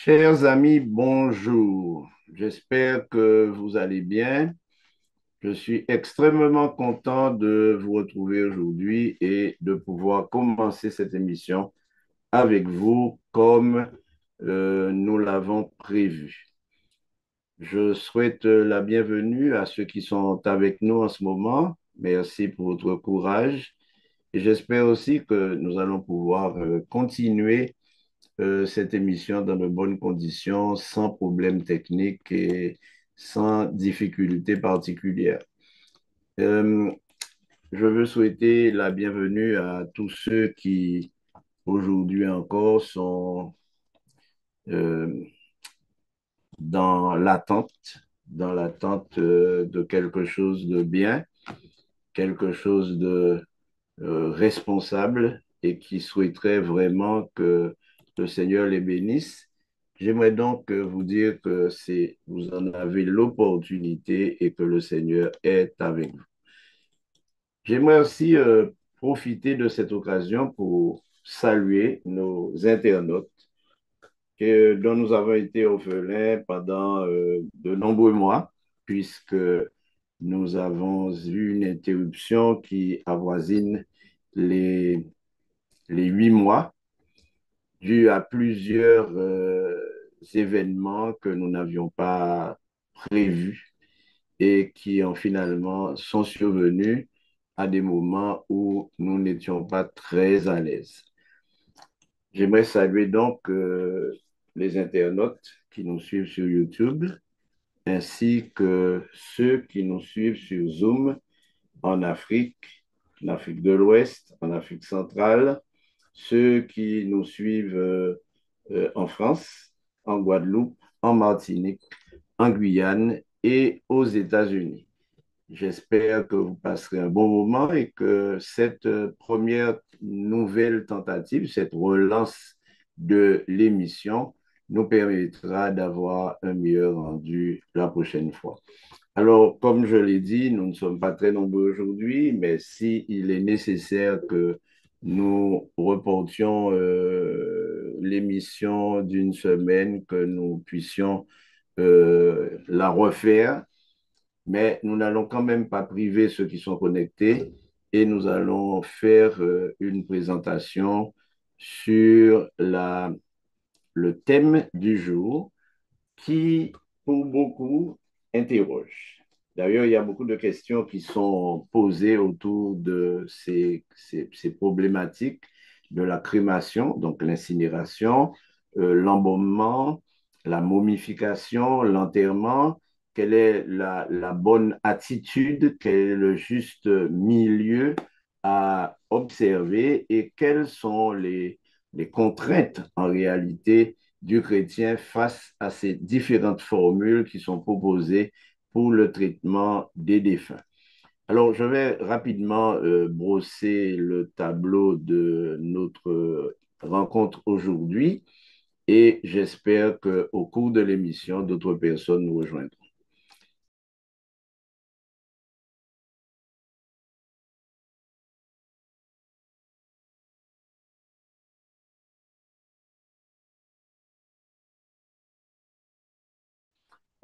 Chers amis, bonjour. J'espère que vous allez bien. Je suis extrêmement content de vous retrouver aujourd'hui et de pouvoir commencer cette émission avec vous comme nous l'avons prévu. Je souhaite la bienvenue à ceux qui sont avec nous en ce moment. Merci pour votre courage et j'espère aussi que nous allons pouvoir continuer cette émission dans de bonnes conditions, sans problème technique et sans difficulté particulière. Euh, je veux souhaiter la bienvenue à tous ceux qui, aujourd'hui encore, sont euh, dans l'attente, de quelque chose de bien, quelque chose de responsables et qui souhaiteraient vraiment que le Seigneur les bénisse. J'aimerais donc vous dire que vous en avez l'opportunité et que le Seigneur est avec vous. J'aimerais aussi profiter de cette occasion pour saluer nos internautes dont nous avons été orphelins pendant de nombreux mois, puisque nous avons eu une interruption qui avoisine les les 8 mois, dû à plusieurs événements que nous n'avions pas prévus et qui ont finalement sont survenus à des moments où nous n'étions pas très à l'aise. J'aimerais saluer donc les internautes qui nous suivent sur YouTube, ainsi que ceux qui nous suivent sur Zoom en Afrique de l'Ouest, en Afrique centrale, ceux qui nous suivent en France, en Guadeloupe, en Martinique, en Guyane et aux États-Unis. J'espère que vous passerez un bon moment et que cette première nouvelle tentative, cette relance de l'émission nous permettra d'avoir un meilleur rendu la prochaine fois. Alors, comme je l'ai dit, nous ne sommes pas très nombreux aujourd'hui, mais s'il est nécessaire que nous reportions l'émission d'une semaine, que nous puissions la refaire, mais nous n'allons quand même pas priver ceux qui sont connectés et nous allons faire une présentation sur le thème du jour qui, pour beaucoup, interroge. D'ailleurs, il y a beaucoup de questions qui sont posées autour de ces problématiques de la crémation, donc l'incinération, l'embaumement, la momification, l'enterrement. Quelle est la bonne attitude, quel est le juste milieu à observer et quelles sont les contraintes en réalité du chrétien face à ces différentes formules qui sont proposées pour le traitement des défunts. Alors, je vais rapidement brosser le tableau de notre rencontre aujourd'hui et j'espère qu'au cours de l'émission, d'autres personnes nous rejoindront.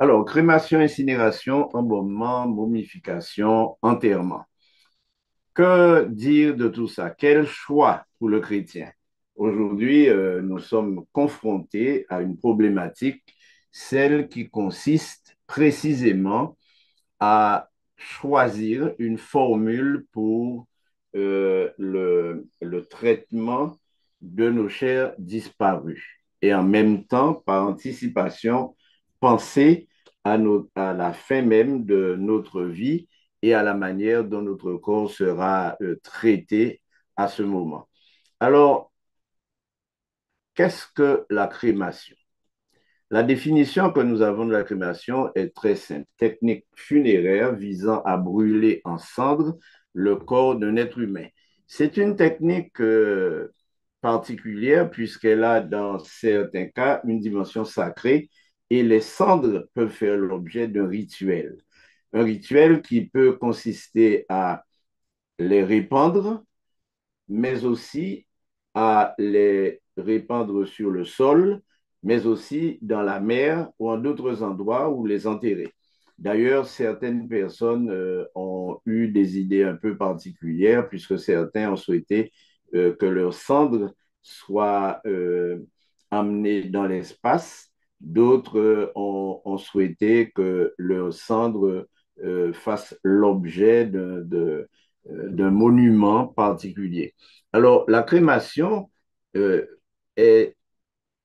Alors, crémation, incinération, embaumement, momification, enterrement. Que dire de tout ça? Quel choix pour le chrétien? Aujourd'hui, nous sommes confrontés à une problématique, celle qui consiste précisément à choisir une formule pour le traitement de nos chers disparus. Et en même temps, par anticipation, penser à la fin même de notre vie et à la manière dont notre corps sera traité à ce moment. Alors, qu'est-ce que la crémation? La définition que nous avons de la crémation est très simple. Technique funéraire visant à brûler en cendres le corps d'un être humain. C'est une technique particulière puisqu'elle a dans certains cas une dimension sacrée et les cendres peuvent faire l'objet d'un rituel. Un rituel qui peut consister à les répandre, mais aussi à les répandre sur le sol mais aussi dans la mer ou en d'autres endroits où les enterrer. D'ailleurs, certaines personnes ont eu des idées un peu particulières puisque certains ont souhaité que leurs cendres soient amenées dans l'espace. D'autres ont souhaité que leurs cendres fassent l'objet d'un monument particulier. Alors, la crémation euh, est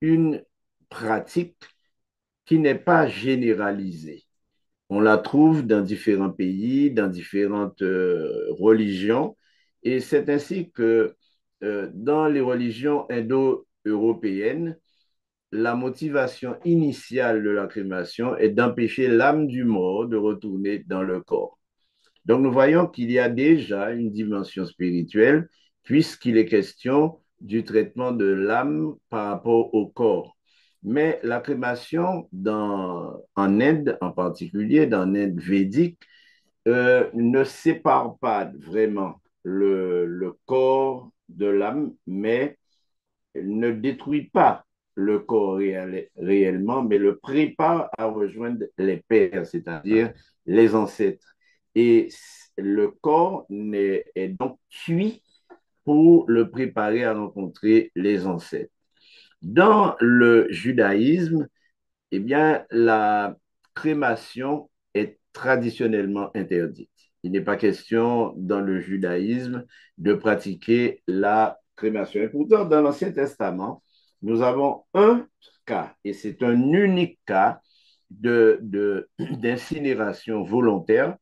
une pratique qui n'est pas généralisée. On la trouve dans différents pays, dans différentes religions, et c'est ainsi que dans les religions indo-européennes, la motivation initiale de la crémation est d'empêcher l'âme du mort de retourner dans le corps. Donc nous voyons qu'il y a déjà une dimension spirituelle puisqu'il est question du traitement de l'âme par rapport au corps. Mais la crémation en Inde en particulier, dans l'Inde védique, ne sépare pas vraiment le corps de l'âme, mais ne détruit pas le corps réellement, mais le prépare à rejoindre les pères, c'est-à-dire les ancêtres. Et le corps est donc cuit pour le préparer à rencontrer les ancêtres. Dans le judaïsme, eh bien, la crémation est traditionnellement interdite. Il n'est pas question dans le judaïsme de pratiquer la crémation. Et pourtant, dans l'Ancien Testament, nous avons un cas, et c'est un unique cas d'incinération volontaire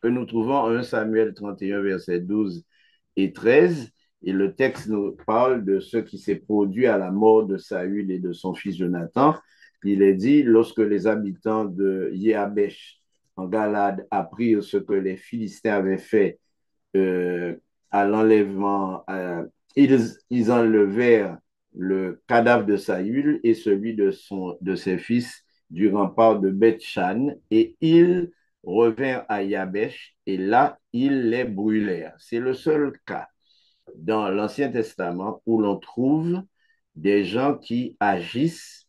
que nous trouvons en 1 Samuel 31, versets 12 et 13. Et le texte nous parle de ce qui s'est produit à la mort de Saül et de son fils Jonathan. Il est dit, lorsque les habitants de Yéabèche en Galade apprirent ce que les Philistins avaient fait euh, à l'enlèvement, ils enlevèrent le cadavre de Saül et celui de ses fils du rempart de Beth-Shan et ils revinrent à Yabesh et là, ils les brûlèrent. C'est le seul cas dans l'Ancien Testament où l'on trouve des gens qui agissent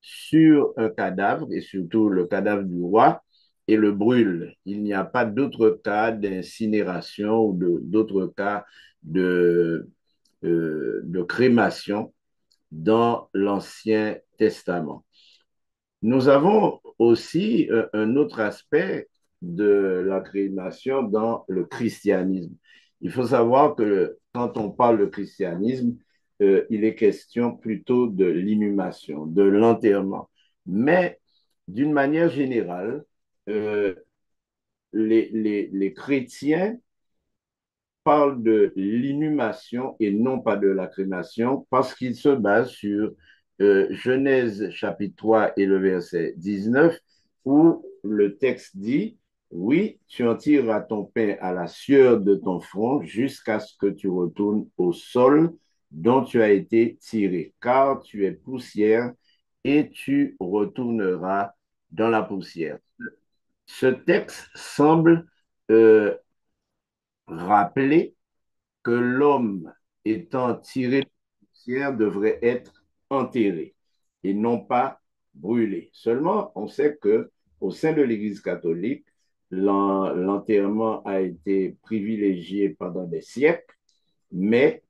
sur un cadavre, et surtout le cadavre du roi, et le brûlent. Il n'y a pas d'autres cas d'incinération ou d'autres cas de crémation dans l'Ancien Testament. Nous avons aussi un autre aspect de la crémation dans le christianisme. Il faut savoir que quand on parle de christianisme, il est question plutôt de l'inhumation, de l'enterrement. Mais d'une manière générale, euh, les chrétiens parle de l'inhumation et non pas de la crémation parce qu'il se base sur Genèse chapitre 3 et le verset 19 où le texte dit, oui, tu en tireras ton pain à la sueur de ton front jusqu'à ce que tu retournes au sol dont tu as été tiré, car tu es poussière et tu retourneras dans la poussière. Ce texte semble euh, rappeler que l'homme étant tiré de la poussière devrait être enterré et non pas brûlé. Seulement, on sait que au sein de l'Église catholique, l'enterrement a été privilégié pendant des siècles, mais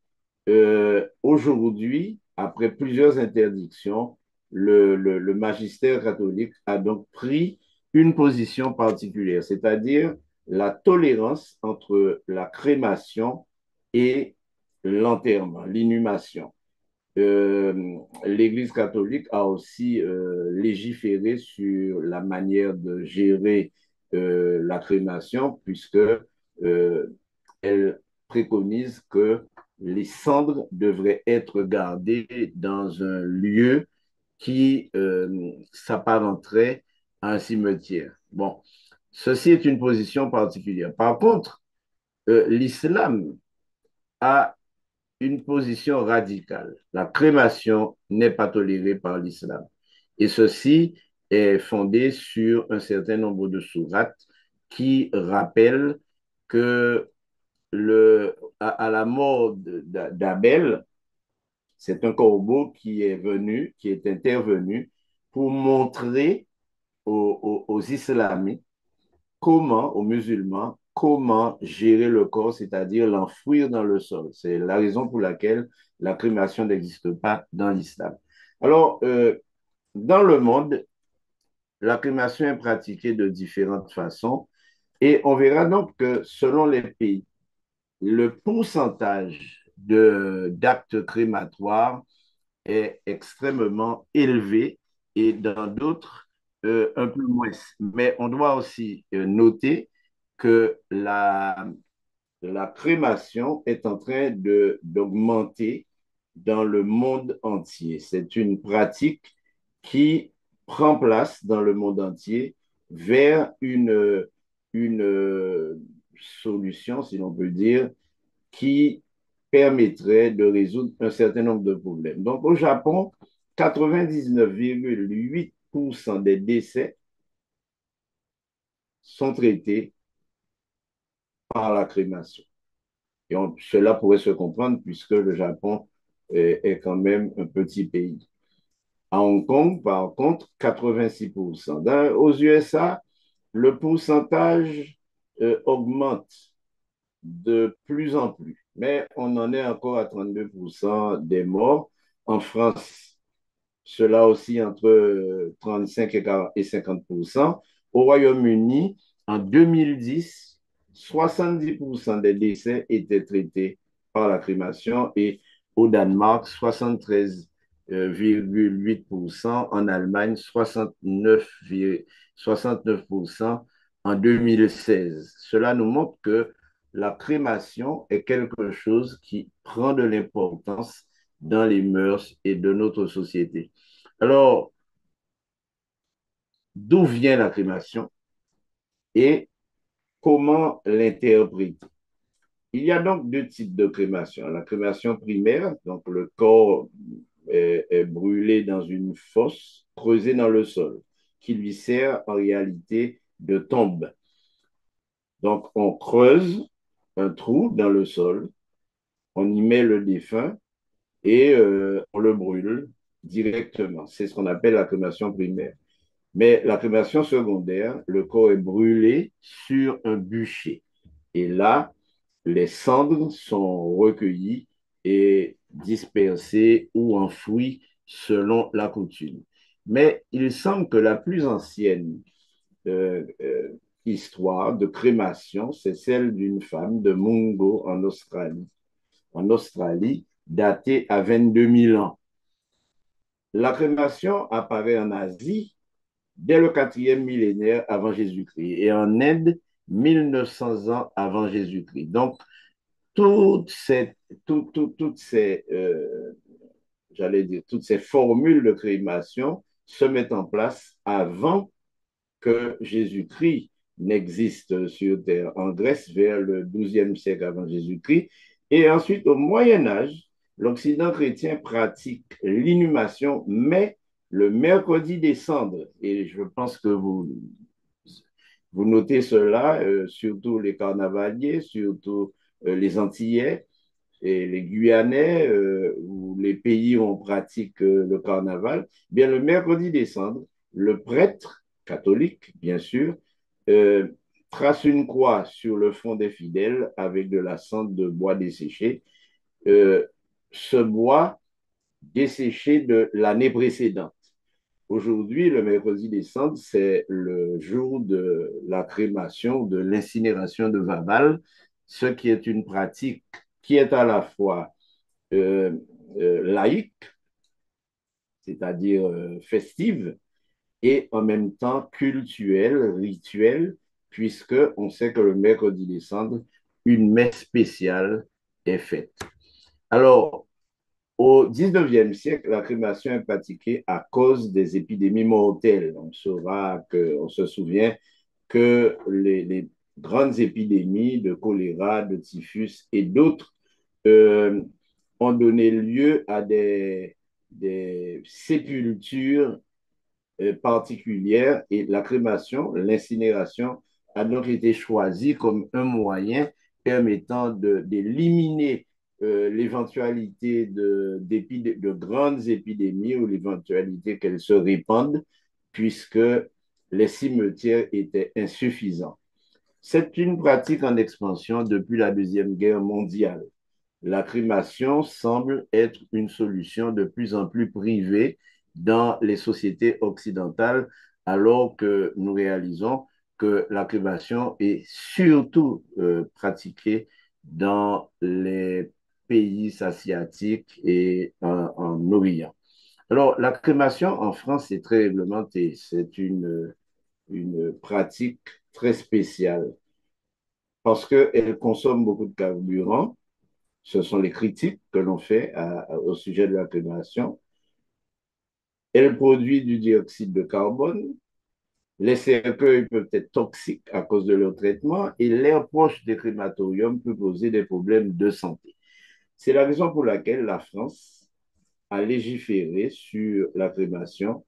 aujourd'hui, après plusieurs interdictions, le magistère catholique a donc pris une position particulière, c'est-à-dire la tolérance entre la crémation et l'enterrement, l'inhumation. L'Église catholique a aussi légiféré sur la manière de gérer la crémation, puisque elle préconise que les cendres devraient être gardées dans un lieu qui s'apparenterait à un cimetière. Bon, ceci est une position particulière. Par contre, l'islam a une position radicale. La crémation n'est pas tolérée par l'islam. Et ceci est fondé sur un certain nombre de sourates qui rappellent que à la mort d'Abel, C'est un corbeau qui est venu, qui est intervenu pour montrer aux islamiques comment, aux musulmans, comment gérer le corps, c'est-à-dire l'enfouir dans le sol. C'est la raison pour laquelle la crémation n'existe pas dans l'islam. Alors, dans le monde, la crémation est pratiquée de différentes façons et on verra donc que selon les pays, le pourcentage d'actes crématoires est extrêmement élevé et dans d'autres, un peu moins. Mais on doit aussi noter que la crémation est en train d'augmenter dans le monde entier. C'est une pratique qui prend place dans le monde entier vers une solution, si l'on peut dire, qui permettrait de résoudre un certain nombre de problèmes. Donc, au Japon, 99,8% des décès sont traités par la crémation. Et cela pourrait se comprendre puisque le Japon est quand même un petit pays. À Hong Kong, par contre, 86%. Aux USA, le pourcentage augmente de plus en plus. Mais on en est encore à 32% des morts. En France, cela aussi entre 35 et 50%. Au Royaume-Uni, en 2010, 70% des décès étaient traités par la crémation et au Danemark, 73,8%, en Allemagne, 69% en 2016. Cela nous montre que la crémation est quelque chose qui prend de l'importance dans les mœurs et de notre société. Alors, d'où vient la crémation et comment l'interpréter? Il y a donc deux types de crémation. La crémation primaire, donc le corps est brûlé dans une fosse creusée dans le sol, qui lui sert en réalité de tombe. Donc, on creuse un trou dans le sol, on y met le défunt et on le brûle directement. C'est ce qu'on appelle la crémation primaire. Mais la crémation secondaire, le corps est brûlé sur un bûcher. Et là, les cendres sont recueillies et dispersées ou enfouies selon la coutume. Mais il semble que la plus ancienne euh, euh, histoire de crémation, c'est celle d'une femme de Mungo en Australie, datée à 22 000 ans. La crémation apparaît en Asie dès le quatrième millénaire avant Jésus-Christ et en Inde, 1900 ans avant Jésus-Christ. Donc, toutes ces, toutes ces j'allais dire, toutes ces formules de crémation se mettent en place avant que Jésus-Christ n'existe sur Terre, en Grèce vers le XIIe siècle avant Jésus-Christ. Et ensuite, au Moyen Âge, l'Occident chrétien pratique l'inhumation, mais le mercredi des cendres. Et je pense que vous notez cela, surtout les carnavaliers, surtout les Antillais et les Guyanais, ou les pays où on pratique le carnaval. Bien, le mercredi des cendres, le prêtre catholique, bien sûr, euh, trace une croix sur le front des fidèles avec de la cendre de bois desséché. Euh, Ce bois desséché de l'année précédente. Aujourd'hui, le mercredi des cendres, c'est le jour de la crémation, de l'incinération de Vaval, ce qui est une pratique qui est à la fois euh, laïque, c'est-à-dire festive, et en même temps cultuelle, rituelle, puisque on sait que le mercredi des cendres, une messe spéciale est faite. Alors, au 19e siècle, la crémation est pratiquée à cause des épidémies mortelles. On se souvient que les grandes épidémies de choléra, de typhus et d'autres euh, ont donné lieu à des sépultures particulières et la crémation, l'incinération a donc été choisie comme un moyen permettant d'éliminer l'éventualité de grandes épidémies ou l'éventualité qu'elles se répandent, puisque les cimetières étaient insuffisants. C'est une pratique en expansion depuis la Deuxième Guerre mondiale. La crémation semble être une solution de plus en plus privée dans les sociétés occidentales, alors que nous réalisons que la crémation est surtout pratiquée dans les pays asiatiques et en Orient. Alors, la crémation en France est très réglementée. C'est une pratique très spéciale parce qu'elle consomme beaucoup de carburant. Ce sont les critiques que l'on fait au sujet de la crémation. Elle produit du dioxyde de carbone. Les cercueils peuvent être toxiques à cause de leur traitement et l'air proche des crématoriums peut poser des problèmes de santé. C'est la raison pour laquelle la France a légiféré sur la crémation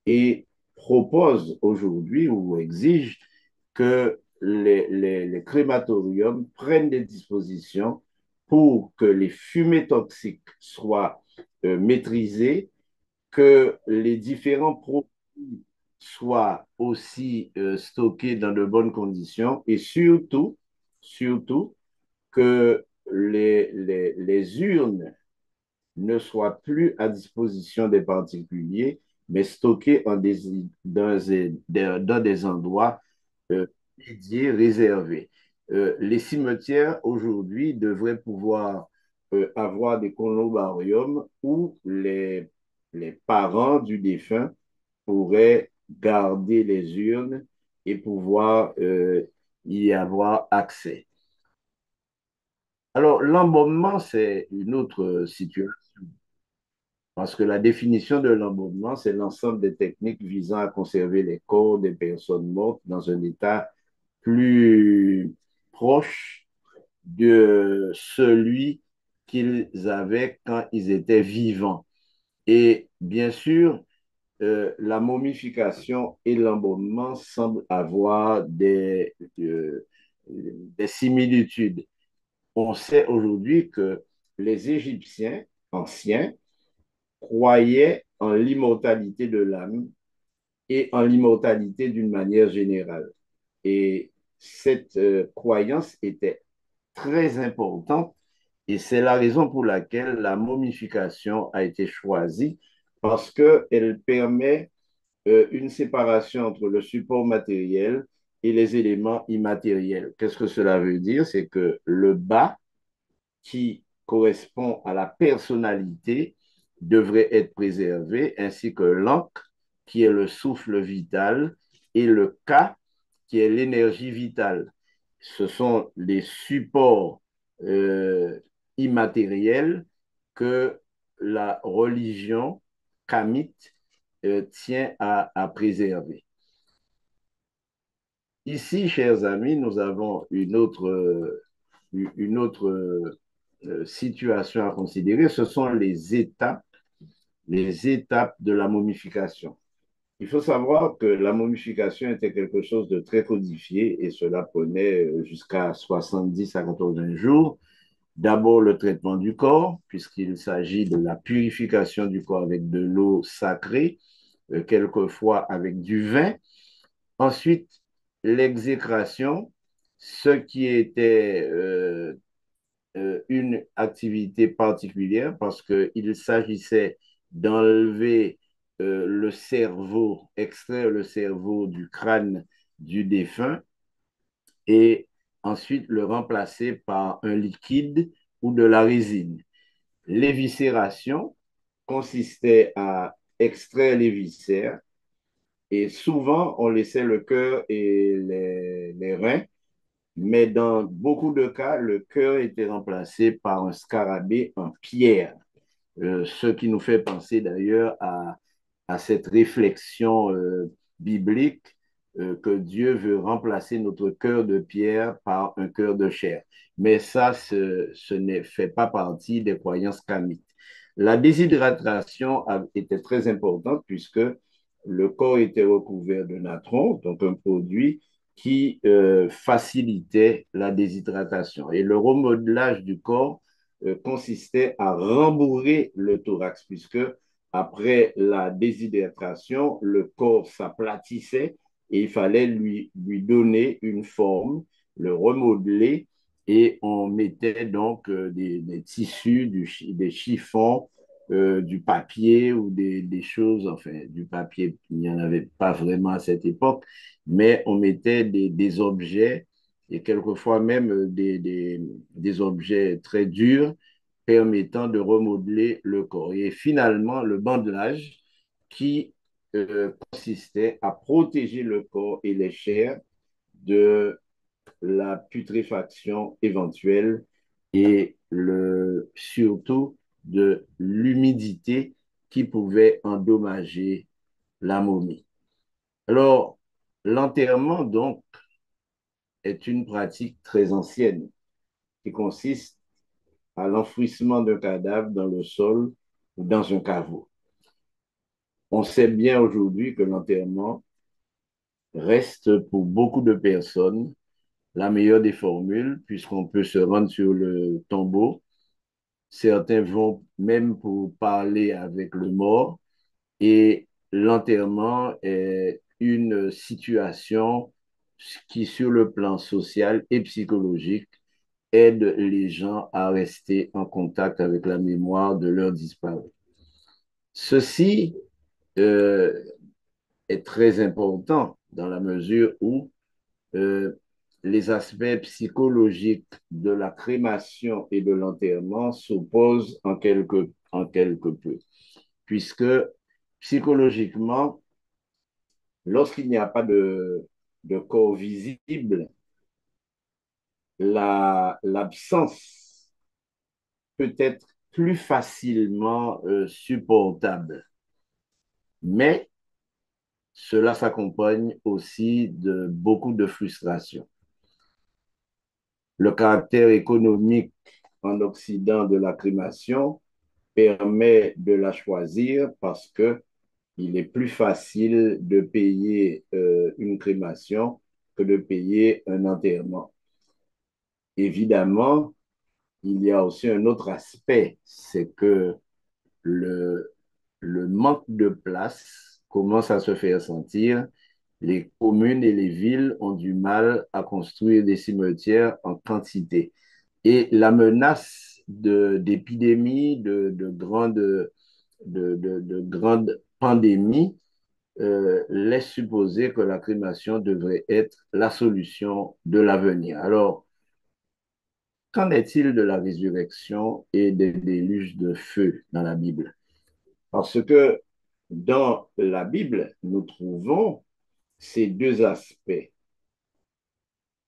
et propose aujourd'hui ou exige que les crématoriums prennent des dispositions pour que les fumées toxiques soient maîtrisées, que les différents produits soient aussi stockés dans de bonnes conditions et surtout que les urnes ne soient plus à disposition des particuliers, mais stockées dans des endroits dédiés, réservés. Les cimetières aujourd'hui devraient pouvoir avoir des columbariums où les parents du défunt pourraient garder les urnes et pouvoir y avoir accès. Alors, l'embaumement, c'est une autre situation. Parce que la définition de l'embaumement, c'est l'ensemble des techniques visant à conserver les corps des personnes mortes dans un état plus proche de celui qu'ils avaient quand ils étaient vivants. Et bien sûr, la momification et l'embaumement semblent avoir des similitudes. On sait aujourd'hui que les Égyptiens anciens croyaient en l'immortalité de l'âme et en l'immortalité d'une manière générale. Et cette croyance était très importante et c'est la raison pour laquelle la momification a été choisie parce qu'elle permet une séparation entre le support matériel et les éléments immatériels. Qu'est-ce que cela veut dire? C'est que le bas qui correspond à la personnalité devrait être préservé, ainsi que l'encre, qui est le souffle vital, et le K, qui est l'énergie vitale. Ce sont les supports immatériels que la religion kamite tient à préserver. Ici, chers amis, nous avons une autre situation à considérer, ce sont les étapes de la momification. Il faut savoir que la momification était quelque chose de très codifié et cela prenait jusqu'à 70 à 80 jours. D'abord, le traitement du corps, puisqu'il s'agit de la purification du corps avec de l'eau sacrée, quelquefois avec du vin. Ensuite, l'exécration, ce qui était une activité particulière parce qu'il s'agissait d'enlever le cerveau, extraire le cerveau du crâne du défunt et ensuite le remplacer par un liquide ou de la résine. L'éviscération consistait à extraire les viscères et souvent on laissait le cœur et les reins, mais dans beaucoup de cas, le cœur était remplacé par un scarabée en pierre, ce qui nous fait penser d'ailleurs à cette réflexion biblique que Dieu veut remplacer notre cœur de pierre par un cœur de chair. Mais ça, ce ne fait pas partie des croyances kamites. La déshydratation était très importante puisque le corps était recouvert de natron, donc un produit qui facilitait la déshydratation. Et le remodelage du corps consistait à rembourrer le thorax, puisque après la déshydratation, le corps s'aplatissait et il fallait lui donner une forme, le remodeler, et on mettait donc des tissus, des chiffons, du papier ou des choses, enfin, du papier, il n'y en avait pas vraiment à cette époque, mais on mettait des objets et quelquefois même des objets très durs permettant de remodeler le corps. Et finalement, le bandelage qui consistait à protéger le corps et les chairs de la putréfaction éventuelle et surtout de l'humidité qui pouvait endommager la momie. Alors, l'enterrement, donc, est une pratique très ancienne qui consiste à l'enfouissement d'un cadavre dans le sol ou dans un caveau. On sait bien aujourd'hui que l'enterrement reste pour beaucoup de personnes la meilleure des formules puisqu'on peut se rendre sur le tombeau. Certains vont même pour parler avec le mort et l'enterrement est une situation qui, sur le plan social et psychologique, aide les gens à rester en contact avec la mémoire de leurs disparus. Ceci euh, est très important dans la mesure où euh, les aspects psychologiques de la crémation et de l'enterrement s'opposent en quelque peu, puisque psychologiquement, lorsqu'il n'y a pas de corps visible, l'absence peut être plus facilement supportable. Mais cela s'accompagne aussi de beaucoup de frustration. Le caractère économique en Occident de la crémation permet de la choisir parce que il est plus facile de payer une crémation que de payer un enterrement. Évidemment, il y a aussi un autre aspect, c'est que le, le manque de place commence à se faire sentir. Les communes et les villes ont du mal à construire des cimetières en quantité. Et la menace d'épidémies, de grandes pandémies laisse supposer que la crémation devrait être la solution de l'avenir. Alors, qu'en est-il de la résurrection et des déluges de feu dans la Bible? Parce que dans la Bible, nous trouvons ces deux aspects.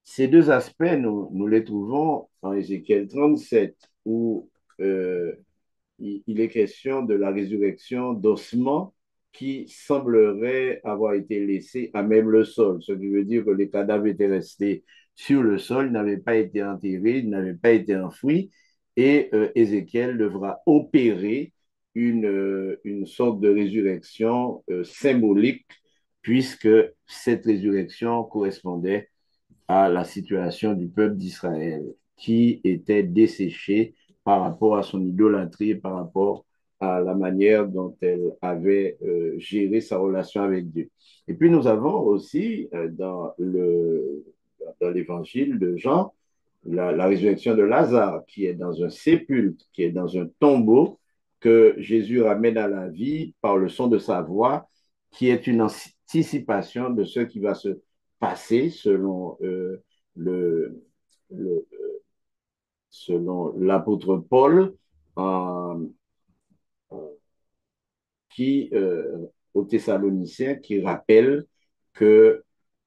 Ces deux aspects, nous les trouvons en Ézéchiel 37, où euh, il est question de la résurrection d'ossements qui sembleraient avoir été laissés à même le sol, ce qui veut dire que les cadavres étaient restés sur le sol, n'avaient pas été enterrés, n'avaient pas été enfouis, et Ézéchiel devra opérer une sorte de résurrection symbolique, puisque cette résurrection correspondait à la situation du peuple d'Israël qui était desséché par rapport à son idolâtrie, par rapport à la manière dont elle avait géré sa relation avec Dieu. Et puis nous avons aussi dans l'évangile de Jean la résurrection de Lazare qui est dans un sépulcre, qui est dans un tombeau que Jésus ramène à la vie par le son de sa voix, qui est une anticipation de ce qui va se passer le, le, selon l'apôtre Paul, en, qui, aux Thessaloniciens, qui rappelle que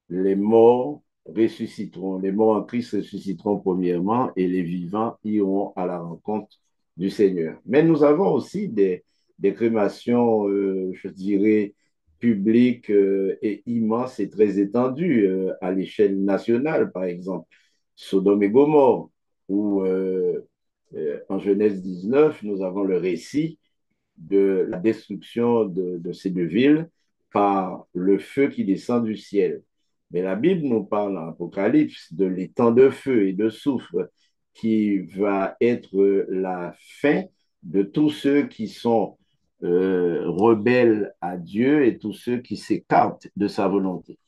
les morts ressusciteront, les morts en Christ ressusciteront premièrement et les vivants iront à la rencontre du Seigneur. Mais nous avons aussi des crémations, je dirais, publiques et immenses et très étendues à l'échelle nationale, par exemple, Sodome et Gomorre, où en Genèse 19, nous avons le récit de la destruction de ces deux villes par le feu qui descend du ciel. Mais la Bible nous parle en Apocalypse de l'étang de feu et de soufre qui va être la fin de tous ceux qui sont rebelles à Dieu et tous ceux qui s'écartent de sa volonté.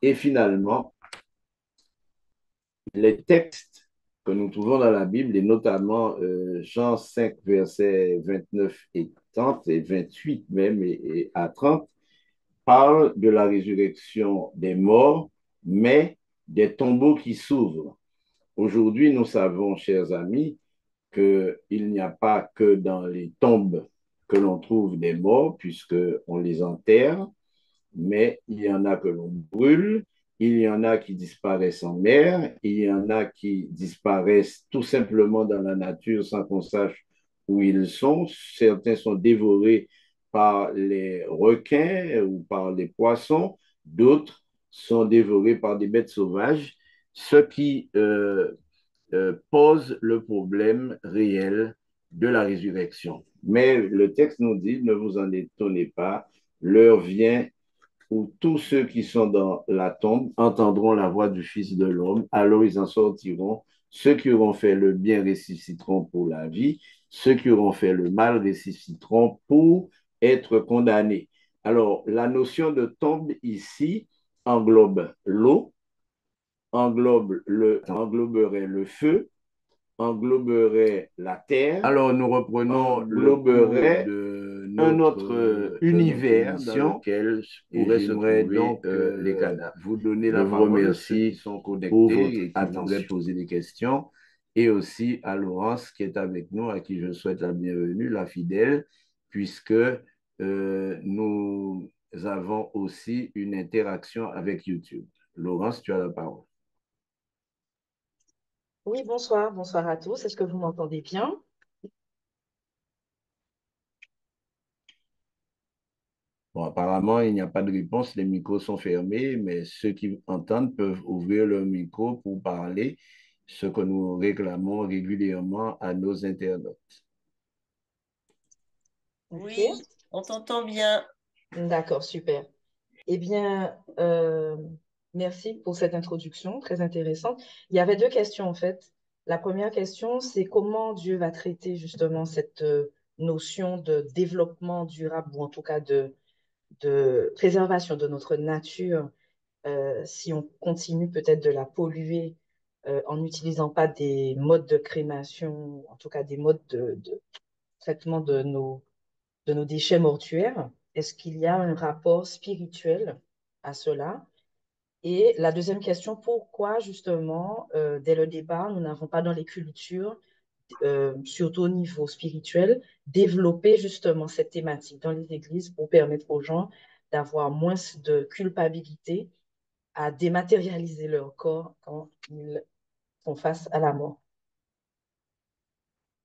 Et finalement, les textes que nous trouvons dans la Bible, et notamment Jean 5, versets 29 et 30, et 28 même, et à 30, parlent de la résurrection des morts, mais des tombeaux qui s'ouvrent. Aujourd'hui, nous savons, chers amis, qu'il n'y a pas que dans les tombes que l'on trouve des morts, puisqu'on les enterre, mais il y en a que l'on brûle, il y en a qui disparaissent en mer, il y en a qui disparaissent tout simplement dans la nature sans qu'on sache où ils sont. Certains sont dévorés par les requins ou par les poissons, d'autres sont dévorés par des bêtes sauvages, ce qui pose le problème réel de la résurrection. Mais le texte nous dit, ne vous en étonnez pas, l'heure vient où tous ceux qui sont dans la tombe entendront la voix du Fils de l'homme, alors ils en sortiront. Ceux qui auront fait le bien ressusciteront pour la vie, ceux qui auront fait le mal ressusciteront pour être condamnés. Alors, la notion de tombe ici englobe l'eau, engloberait le feu, engloberait la terre. Alors, nous reprenons le cours de un autre univers dans lequel pourraient se trouver donc les cadavres. Vous donner la parole, vous remercie pour votre attention, poser des questions, et aussi à Laurence qui est avec nous, à qui je souhaite la bienvenue, la fidèle, puisque nous avons aussi une interaction avec YouTube. Laurence, tu as la parole. Oui, bonsoir, bonsoir à tous. Est-ce que vous m'entendez bien? Bon, apparemment, il n'y a pas de réponse, les micros sont fermés, mais ceux qui entendent peuvent ouvrir leur micro pour parler, ce que nous réclamons régulièrement à nos internautes. Oui, Ok. on t'entend bien. D'accord, super. Eh bien, merci pour cette introduction très intéressante. Il y avait deux questions en fait. La première question, c'est comment Dieu va traiter justement cette notion de développement durable ou en tout cas de préservation de notre nature si on continue peut-être de la polluer en n'utilisant pas des modes de crémation, en tout cas des modes de traitement de nos déchets mortuaires. Est-ce qu'il y a un rapport spirituel à cela? Et la deuxième question, pourquoi justement, dès le départ, nous n'avons pas dans les cultures, surtout au niveau spirituel, développé justement cette thématique dans les églises pour permettre aux gens d'avoir moins de culpabilité à dématérialiser leur corps quand ils font face à la mort.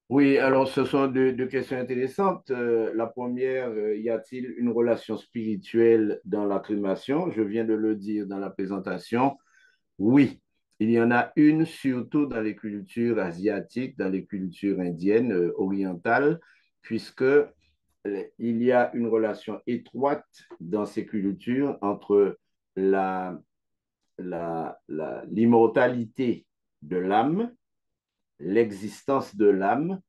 Oui, alors ce sont deux questions intéressantes. La première, y a-t-il une relation spirituelle dans la crémation? Je viens de le dire dans la présentation. Oui, il y en a une, surtout dans les cultures asiatiques, dans les cultures indiennes, orientales, puisque il y a une relation étroite dans ces cultures entre la, l'immortalité de l'âme, l'existence de l'âme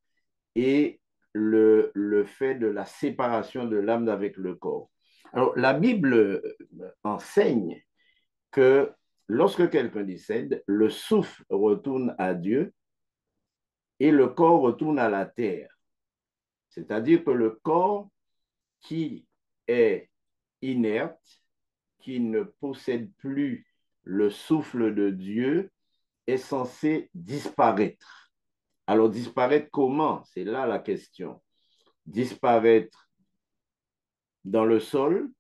et le fait de la séparation de l'âme avec le corps. Alors, la Bible enseigne que lorsque quelqu'un décède, le souffle retourne à Dieu et le corps retourne à la terre. C'est-à-dire que le corps qui est inerte, qui ne possède plus le souffle de Dieu, est censé disparaître. Alors disparaître comment? C'est là la question. Disparaître dans le sol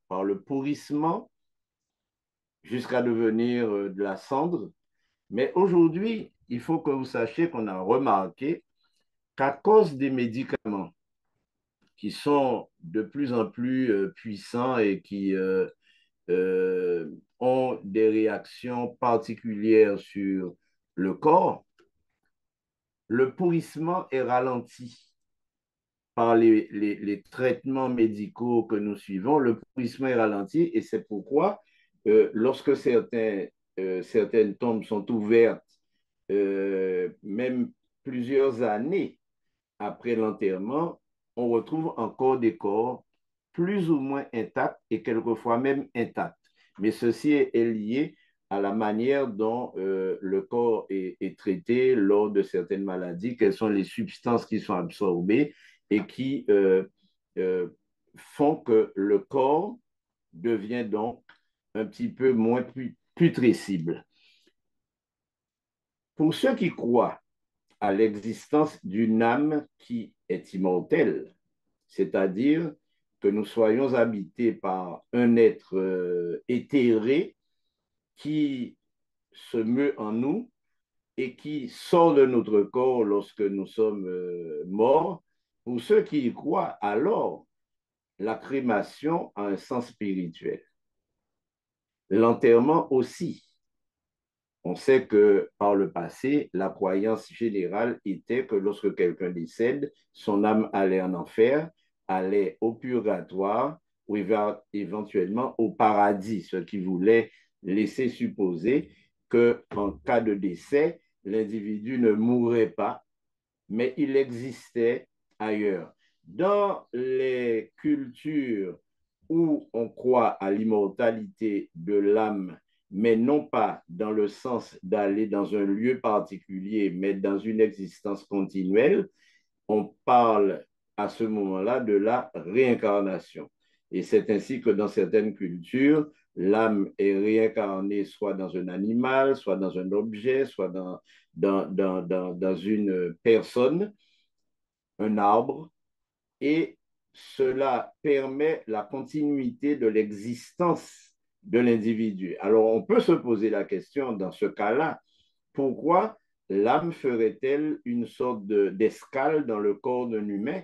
par le pourrissement jusqu'à devenir de la cendre. Mais aujourd'hui, il faut que vous sachiez qu'on a remarqué qu'à cause des médicaments qui sont de plus en plus puissants et qui ont des réactions particulières sur le corps, le pourrissement est ralenti par les traitements médicaux que nous suivons. Le pourrissement est ralenti et c'est pourquoi lorsque certaines tombes sont ouvertes même plusieurs années après l'enterrement, on retrouve encore des corps plus ou moins intacts et quelquefois même intacts. Mais ceci est lié à la manière dont le corps est traité lors de certaines maladies, quelles sont les substances qui sont absorbées et qui euh, font que le corps devient donc un petit peu moins putrescible. Pour ceux qui croient à l'existence d'une âme qui est immortelle, c'est-à-dire que nous soyons habités par un être éthéré qui se meut en nous et qui sort de notre corps lorsque nous sommes morts. Pour ceux qui y croient, alors la crémation a un sens spirituel. L'enterrement aussi. On sait que par le passé, la croyance générale était que lorsque quelqu'un décède, son âme allait en enfer, allait au purgatoire ou éventuellement au paradis, ce qui voulait laisser supposer qu'en cas de décès, l'individu ne mourrait pas, mais il existait ailleurs. Dans les cultures où on croit à l'immortalité de l'âme, mais non pas dans le sens d'aller dans un lieu particulier, mais dans une existence continuelle, on parle à ce moment-là de la réincarnation. Et c'est ainsi que dans certaines cultures, l'âme est réincarnée soit dans un animal, soit dans un objet, soit dans une personne, un arbre, et cela permet la continuité de l'existence de l'individu. Alors, on peut se poser la question dans ce cas-là, pourquoi l'âme ferait-elle une sorte d'escale dans le corps d'un humain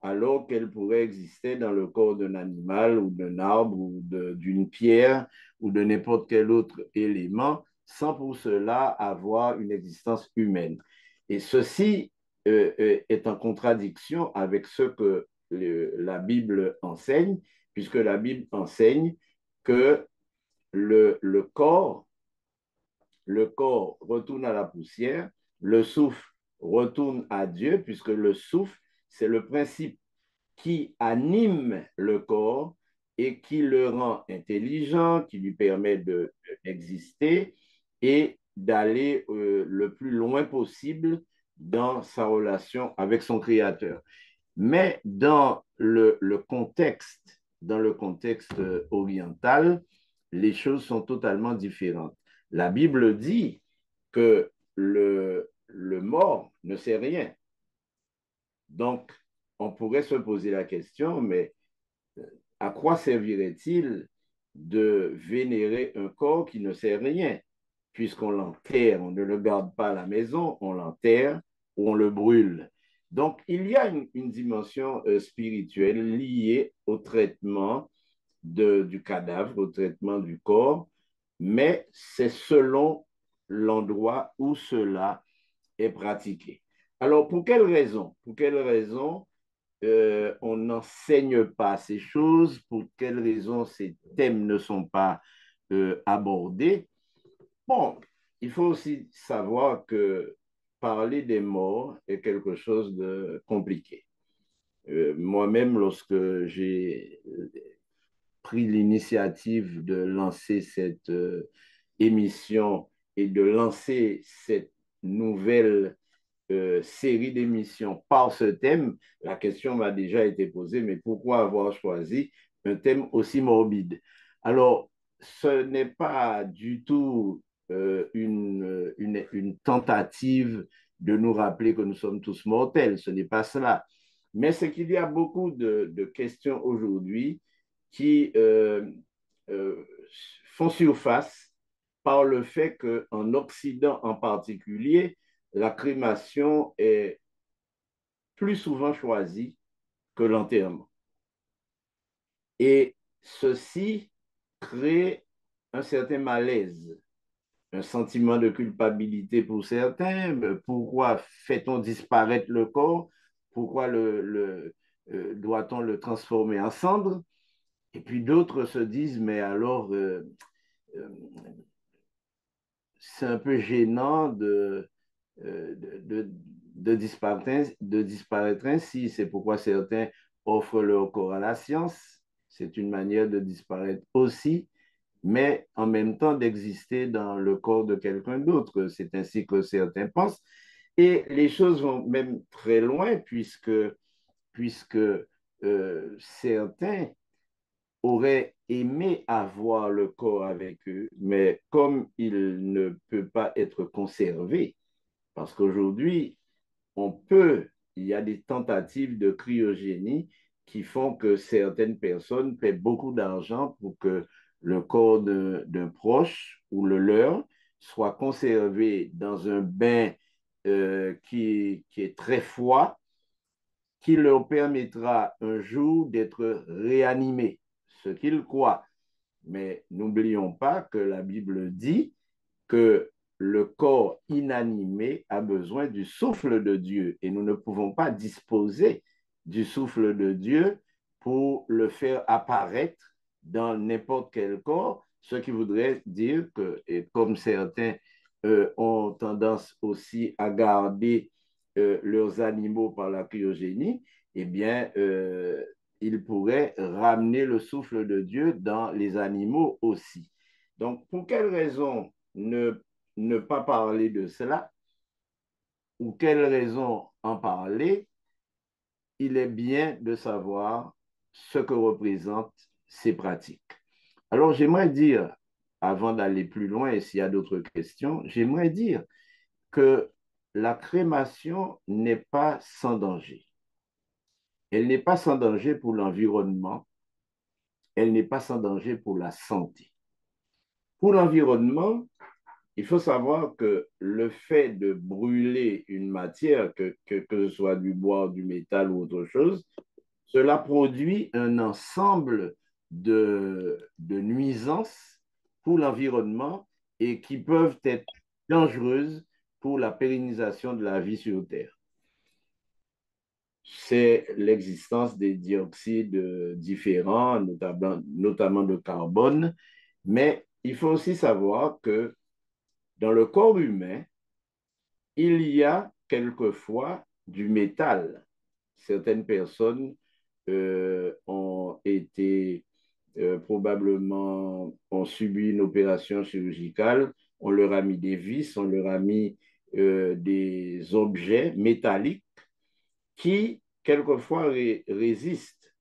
alors qu'elle pourrait exister dans le corps d'un animal ou d'un arbre ou d'une pierre ou de n'importe quel autre élément sans pour cela avoir une existence humaine. Et ceci est en contradiction avec ce que la Bible enseigne, puisque la Bible enseigne que le corps retourne à la poussière, le souffle retourne à Dieu, puisque le souffle, c'est le principe qui anime le corps et qui le rend intelligent, qui lui permet d'exister et d'aller le plus loin possible dans sa relation avec son Créateur. Mais dans le contexte oriental, les choses sont totalement différentes. La Bible dit que le mort ne sait rien. Donc, on pourrait se poser la question, mais à quoi servirait-il de vénérer un corps qui ne sait rien, puisqu'on l'enterre, on ne le garde pas à la maison, on l'enterre ou on le brûle. Donc, il y a une dimension spirituelle liée au traitement du cadavre, au traitement du corps, mais c'est selon l'endroit où cela est pratiqué. Alors, pour quelle raison? Pour quelle raison on n'enseigne pas ces choses, pour quelles raisons ces thèmes ne sont pas abordés. Bon, il faut aussi savoir que parler des morts est quelque chose de compliqué. Moi-même, lorsque j'ai pris l'initiative de lancer cette émission et de lancer cette nouvelle série d'émissions par ce thème, la question m'a déjà été posée, mais pourquoi avoir choisi un thème aussi morbide? Alors, ce n'est pas du tout une tentative de nous rappeler que nous sommes tous mortels, ce n'est pas cela. Mais c'est qu'il y a beaucoup de questions aujourd'hui qui euh, font surface par le fait qu'en Occident en particulier, la crémation est plus souvent choisie que l'enterrement. Et ceci crée un certain malaise, un sentiment de culpabilité pour certains. Pourquoi fait-on disparaître le corps? Pourquoi doit-on le transformer en cendre? Et puis d'autres se disent, mais alors, euh, c'est un peu gênant de disparaître ainsi. C'est pourquoi certains offrent leur corps à la science. C'est une manière de disparaître aussi, mais en même temps d'exister dans le corps de quelqu'un d'autre. C'est ainsi que certains pensent. Et les choses vont même très loin puisque certains auraient aimé avoir le corps avec eux, mais comme il ne peut pas être conservé, parce qu'aujourd'hui, il y a des tentatives de cryogénie qui font que certaines personnes paient beaucoup d'argent pour que le corps d'un proche ou le leur soit conservé dans un bain qui est très froid, qui leur permettra un jour d'être réanimés, ce qu'ils croient. Mais n'oublions pas que la Bible dit que le corps inanimé a besoin du souffle de Dieu et nous ne pouvons pas disposer du souffle de Dieu pour le faire apparaître dans n'importe quel corps, ce qui voudrait dire que, et comme certains ont tendance aussi à garder leurs animaux par la cryogénie, eh bien, ils pourraient ramener le souffle de Dieu dans les animaux aussi. Donc, pour quelle raison ne pas parler de cela ou quelle raison en parler? Il est bien de savoir ce que représentent ces pratiques. Alors, j'aimerais dire, avant d'aller plus loin, et s'il y a d'autres questions, j'aimerais dire que la crémation n'est pas sans danger. Elle n'est pas sans danger pour l'environnement, elle n'est pas sans danger pour la santé. Pour l'environnement, il faut savoir que le fait de brûler une matière, que ce soit du bois, du métal ou autre chose, cela produit un ensemble de nuisances pour l'environnement et qui peuvent être dangereuses pour la pérennisation de la vie sur Terre. C'est l'existence des dioxydes différents, notamment de carbone, mais il faut aussi savoir que dans le corps humain, il y a quelquefois du métal. Certaines personnes ont été probablement, ont subi une opération chirurgicale, on leur a mis des vis, on leur a mis des objets métalliques qui, quelquefois, résistent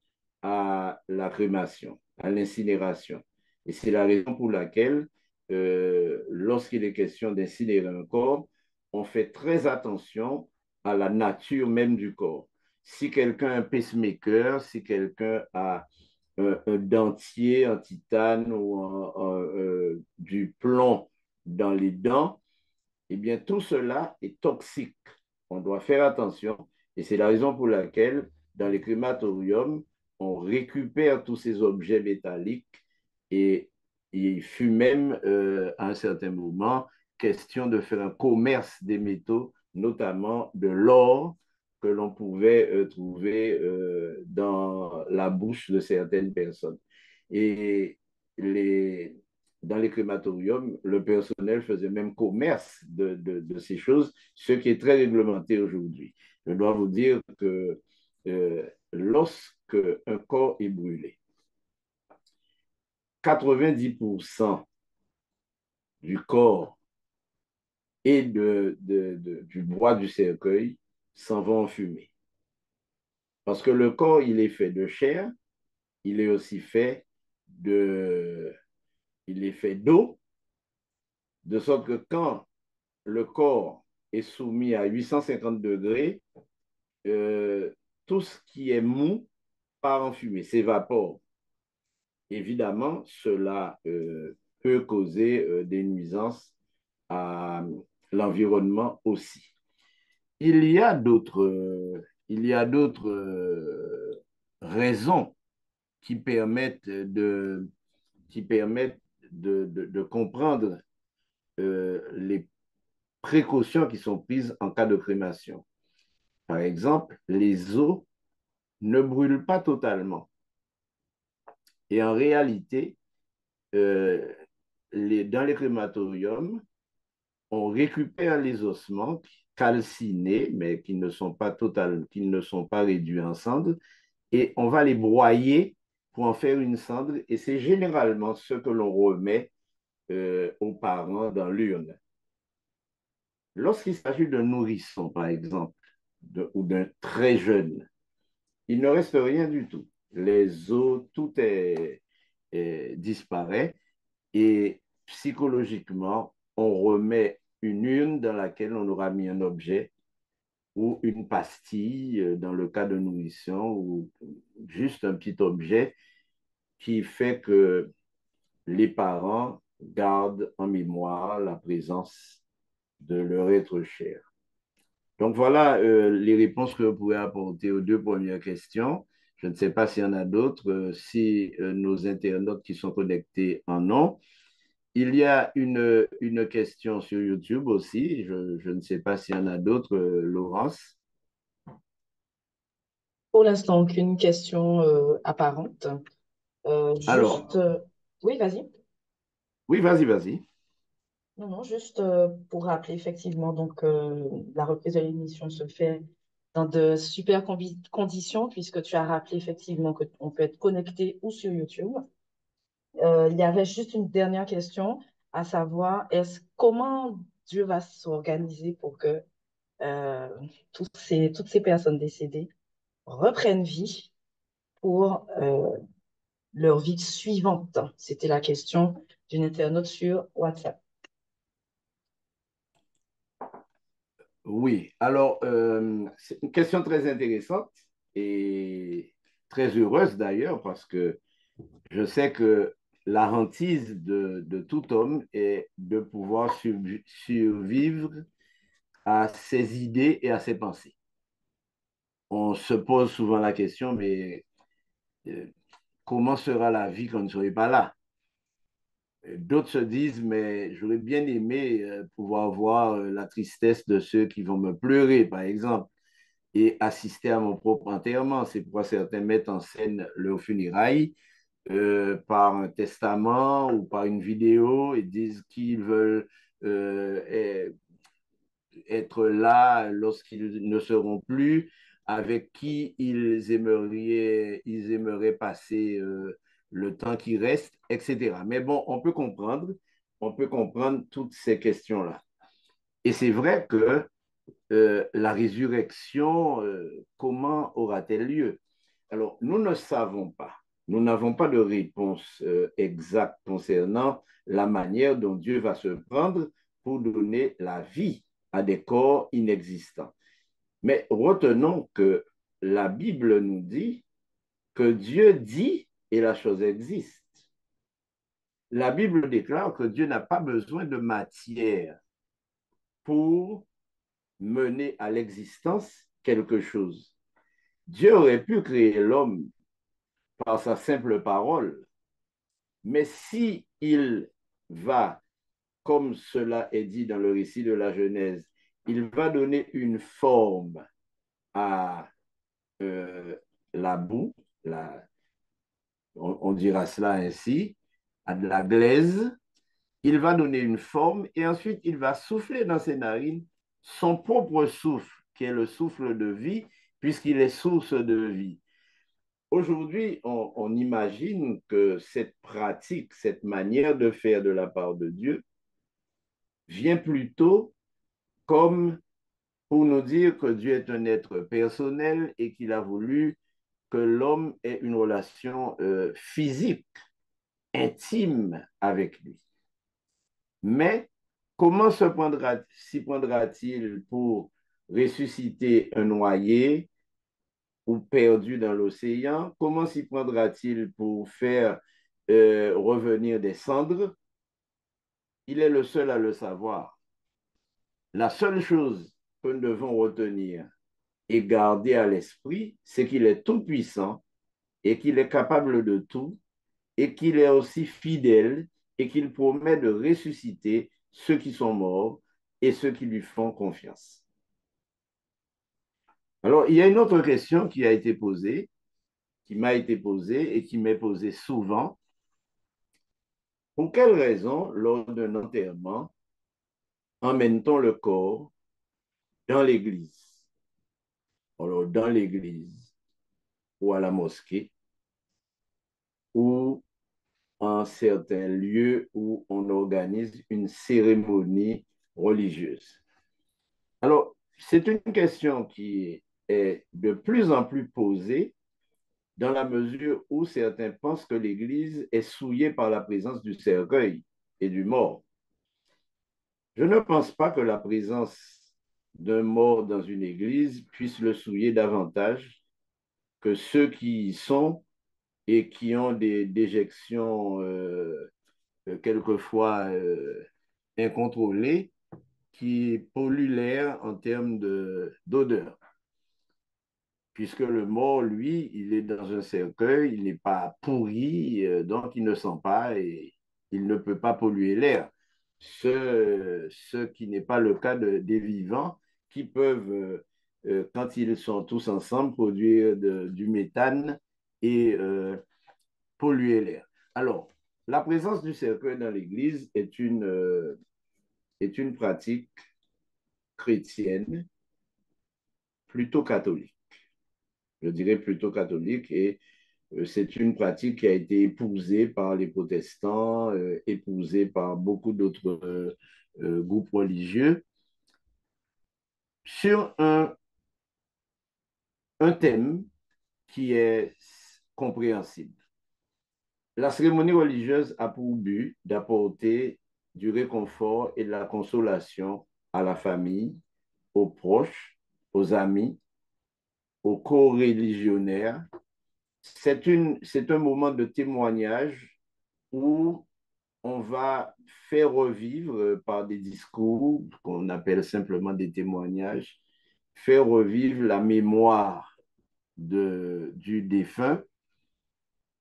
à la crémation, à l'incinération. Et c'est la raison pour laquelle, lorsqu'il est question d'incinérer un corps, on fait très attention à la nature même du corps. Si quelqu'un a un pacemaker, si quelqu'un a un dentier en titane ou du plomb dans les dents, eh bien, tout cela est toxique. On doit faire attention. Et c'est la raison pour laquelle, dans les crématoriums, on récupère tous ces objets métalliques et il fut même, à un certain moment, question de faire un commerce des métaux, notamment de l'or que l'on pouvait trouver dans la bouche de certaines personnes. Et les, dans les crématoriums, le personnel faisait même commerce de ces choses, ce qui est très réglementé aujourd'hui. Je dois vous dire que lorsque un corps est brûlé, 90% du corps et du bois du cercueil s'en vont en fumée. Parce que le corps, il est fait de chair, il est aussi fait de, il est fait d'eau, de sorte que quand le corps est soumis à 850 degrés, euh, tout ce qui est mou part en fumée, s'évapore. Évidemment, cela peut causer des nuisances à l'environnement aussi. Il y a d'autres raisons qui permettent de comprendre les précautions qui sont prises en cas de crémation. Par exemple, les os ne brûlent pas totalement. Et en réalité, dans les crématoriums, on récupère les ossements calcinés, mais qui ne sont pas qui ne sont pas réduits en cendres, et on va les broyer pour en faire une cendre, et c'est généralement ce que l'on remet aux parents dans l'urne. Lorsqu'il s'agit d'un nourrisson, par exemple, ou d'un très jeune, il ne reste rien du tout. Les os, disparaît et psychologiquement, on remet une urne dans laquelle on aura mis un objet ou une pastille dans le cas de nourrisson ou juste un petit objet qui fait que les parents gardent en mémoire la présence de leur être cher. Donc voilà les réponses que vous pouvez apporter aux deux premières questions. Je ne sais pas s'il y en a d'autres, si nos internautes qui sont connectés en ont. Il y a une question sur YouTube aussi. Je ne sais pas s'il y en a d'autres, Laurence. Pour l'instant, aucune question apparente. Alors, Juste, oui, vas-y. oui, vas-y, vas-y. Non, non, juste pour rappeler effectivement, donc la reprise de l'émission se fait dans de super conditions puisque tu as rappelé effectivement que on peut être connecté ou sur YouTube. Il y avait juste une dernière question, à savoir, comment Dieu va s'organiser pour que euh, toutes ces personnes décédées reprennent vie pour leur vie suivante? C'était la question d'une internaute sur WhatsApp. Oui, alors, c'est une question très intéressante et très heureuse d'ailleurs parce que je sais que la hantise de tout homme est de pouvoir survivre à ses idées et à ses pensées. On se pose souvent la question, mais euh, comment sera la vie quand on ne serait pas là? D'autres se disent, mais j'aurais bien aimé pouvoir voir la tristesse de ceux qui vont me pleurer, par exemple, et assister à mon propre enterrement. C'est pourquoi certains mettent en scène leur funérailles par un testament ou par une vidéo et disent qu'ils veulent euh, être là lorsqu'ils ne seront plus, avec qui ils aimeraient passer le temps qui reste, etc. Mais bon, on peut comprendre toutes ces questions-là. Et c'est vrai que la résurrection, comment aura-t-elle lieu? Alors, nous ne savons pas. Nous n'avons pas de réponse exacte concernant la manière dont Dieu va se prendre pour donner la vie à des corps inexistants. Mais retenons que la Bible nous dit que Dieu dit et la chose existe. La Bible déclare que Dieu n'a pas besoin de matière pour mener à l'existence quelque chose. Dieu aurait pu créer l'homme par sa simple parole, mais si il va, comme cela est dit dans le récit de la Genèse, il va donner une forme à euh, la boue, on dira cela ainsi, à de la glaise, il va donner une forme et ensuite il va souffler dans ses narines son propre souffle, qui est le souffle de vie, puisqu'il est source de vie. Aujourd'hui, on imagine que cette pratique, cette manière de faire de la part de Dieu vient plutôt comme pour nous dire que Dieu est un être personnel et qu'il a voulu que l'homme ait une relation physique, intime avec lui. Mais comment s'y prendra-t-il pour ressusciter un noyé ou perdu dans l'océan? Comment s'y prendra-t-il pour faire revenir des cendres? Il est le seul à le savoir. La seule chose que nous devons retenir et garder à l'esprit, c'est qu'il est tout-puissant et qu'il est capable de tout et qu'il est aussi fidèle et qu'il promet de ressusciter ceux qui sont morts et ceux qui lui font confiance. Alors, il y a une autre question qui a été posée, qui m'a été posée et qui m'est posée souvent. Pour quelle raison, lors d'un enterrement, emmène-t-on le corps dans l'église? Alors, dans l'église ou à la mosquée ou en certains lieux où on organise une cérémonie religieuse. Alors, c'est une question qui est de plus en plus posée dans la mesure où certains pensent que l'Église est souillée par la présence du cercueil et du mort. Je ne pense pas que la présence d'un mort dans une église puisse le souiller davantage que ceux qui y sont et qui ont des déjections quelquefois incontrôlées qui polluent l'air en termes d'odeur. Puisque le mort, lui, il est dans un cercueil, il n'est pas pourri, donc il ne sent pas et il ne peut pas polluer l'air. Ce qui n'est pas le cas des vivants qui peuvent, quand ils sont tous ensemble, produire du méthane et polluer l'air. Alors, la présence du cercueil dans l'Église est une pratique chrétienne plutôt catholique. Je dirais plutôt catholique et c'est une pratique qui a été épousée par les protestants, épousée par beaucoup d'autres groupes religieux sur un thème qui est compréhensible. La cérémonie religieuse a pour but d'apporter du réconfort et de la consolation à la famille, aux proches, aux amis, aux co-religionnaires. C'est un moment de témoignage où on va faire revivre par des discours qu'on appelle simplement des témoignages, faire revivre la mémoire du défunt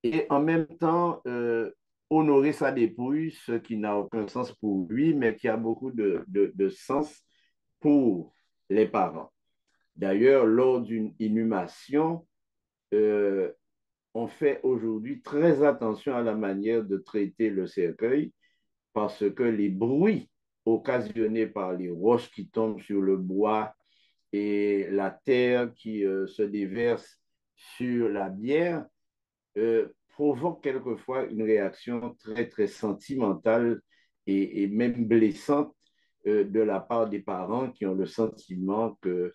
et en même temps honorer sa dépouille, ce qui n'a aucun sens pour lui, mais qui a beaucoup de sens pour les parents. D'ailleurs, lors d'une inhumation, euh, on fait aujourd'hui très attention à la manière de traiter le cercueil parce que les bruits occasionnés par les roches qui tombent sur le bois et la terre qui se déverse sur la bière provoquent quelquefois une réaction très, très sentimentale et même blessante de la part des parents qui ont le sentiment que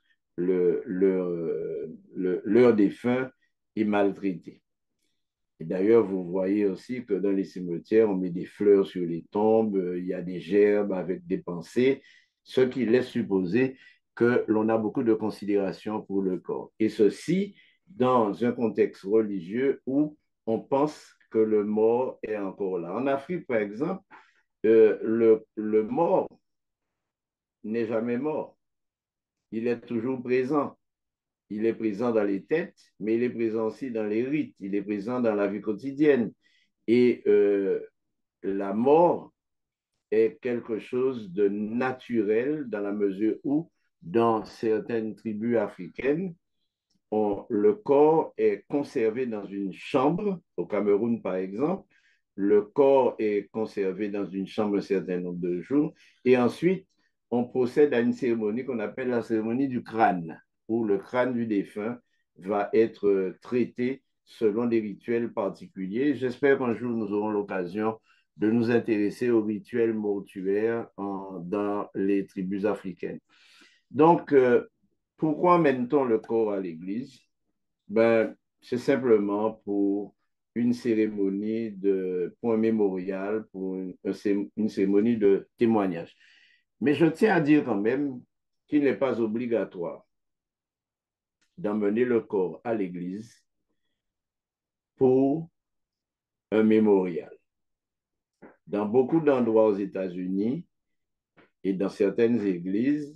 leur défunt est maltraité. Et d'ailleurs, vous voyez aussi que dans les cimetières, on met des fleurs sur les tombes, il y a des gerbes avec des pensées, ce qui laisse supposer que l'on a beaucoup de considération pour le corps. Et ceci dans un contexte religieux où on pense que le mort est encore là. En Afrique, par exemple, le mort n'est jamais mort. Il est toujours présent. Il est présent dans les têtes, mais il est présent aussi dans les rites, il est présent dans la vie quotidienne. Et la mort est quelque chose de naturel dans la mesure où, dans certaines tribus africaines, le corps est conservé dans une chambre, au Cameroun par exemple, le corps est conservé dans une chambre un certain nombre de jours, et ensuite, on procède à une cérémonie qu'on appelle la cérémonie du crâne, où le crâne du défunt va être traité selon des rituels particuliers. J'espère qu'un jour, nous aurons l'occasion de nous intéresser aux rituels mortuaires dans les tribus africaines. Donc, pourquoi mène-t-on le corps à l'église? Ben, c'est simplement pour une cérémonie pour un mémorial, pour une cérémonie de témoignage. Mais je tiens à dire quand même qu'il n'est pas obligatoire d'emmener le corps à l'église pour un mémorial. Dans beaucoup d'endroits aux États-Unis et dans certaines églises,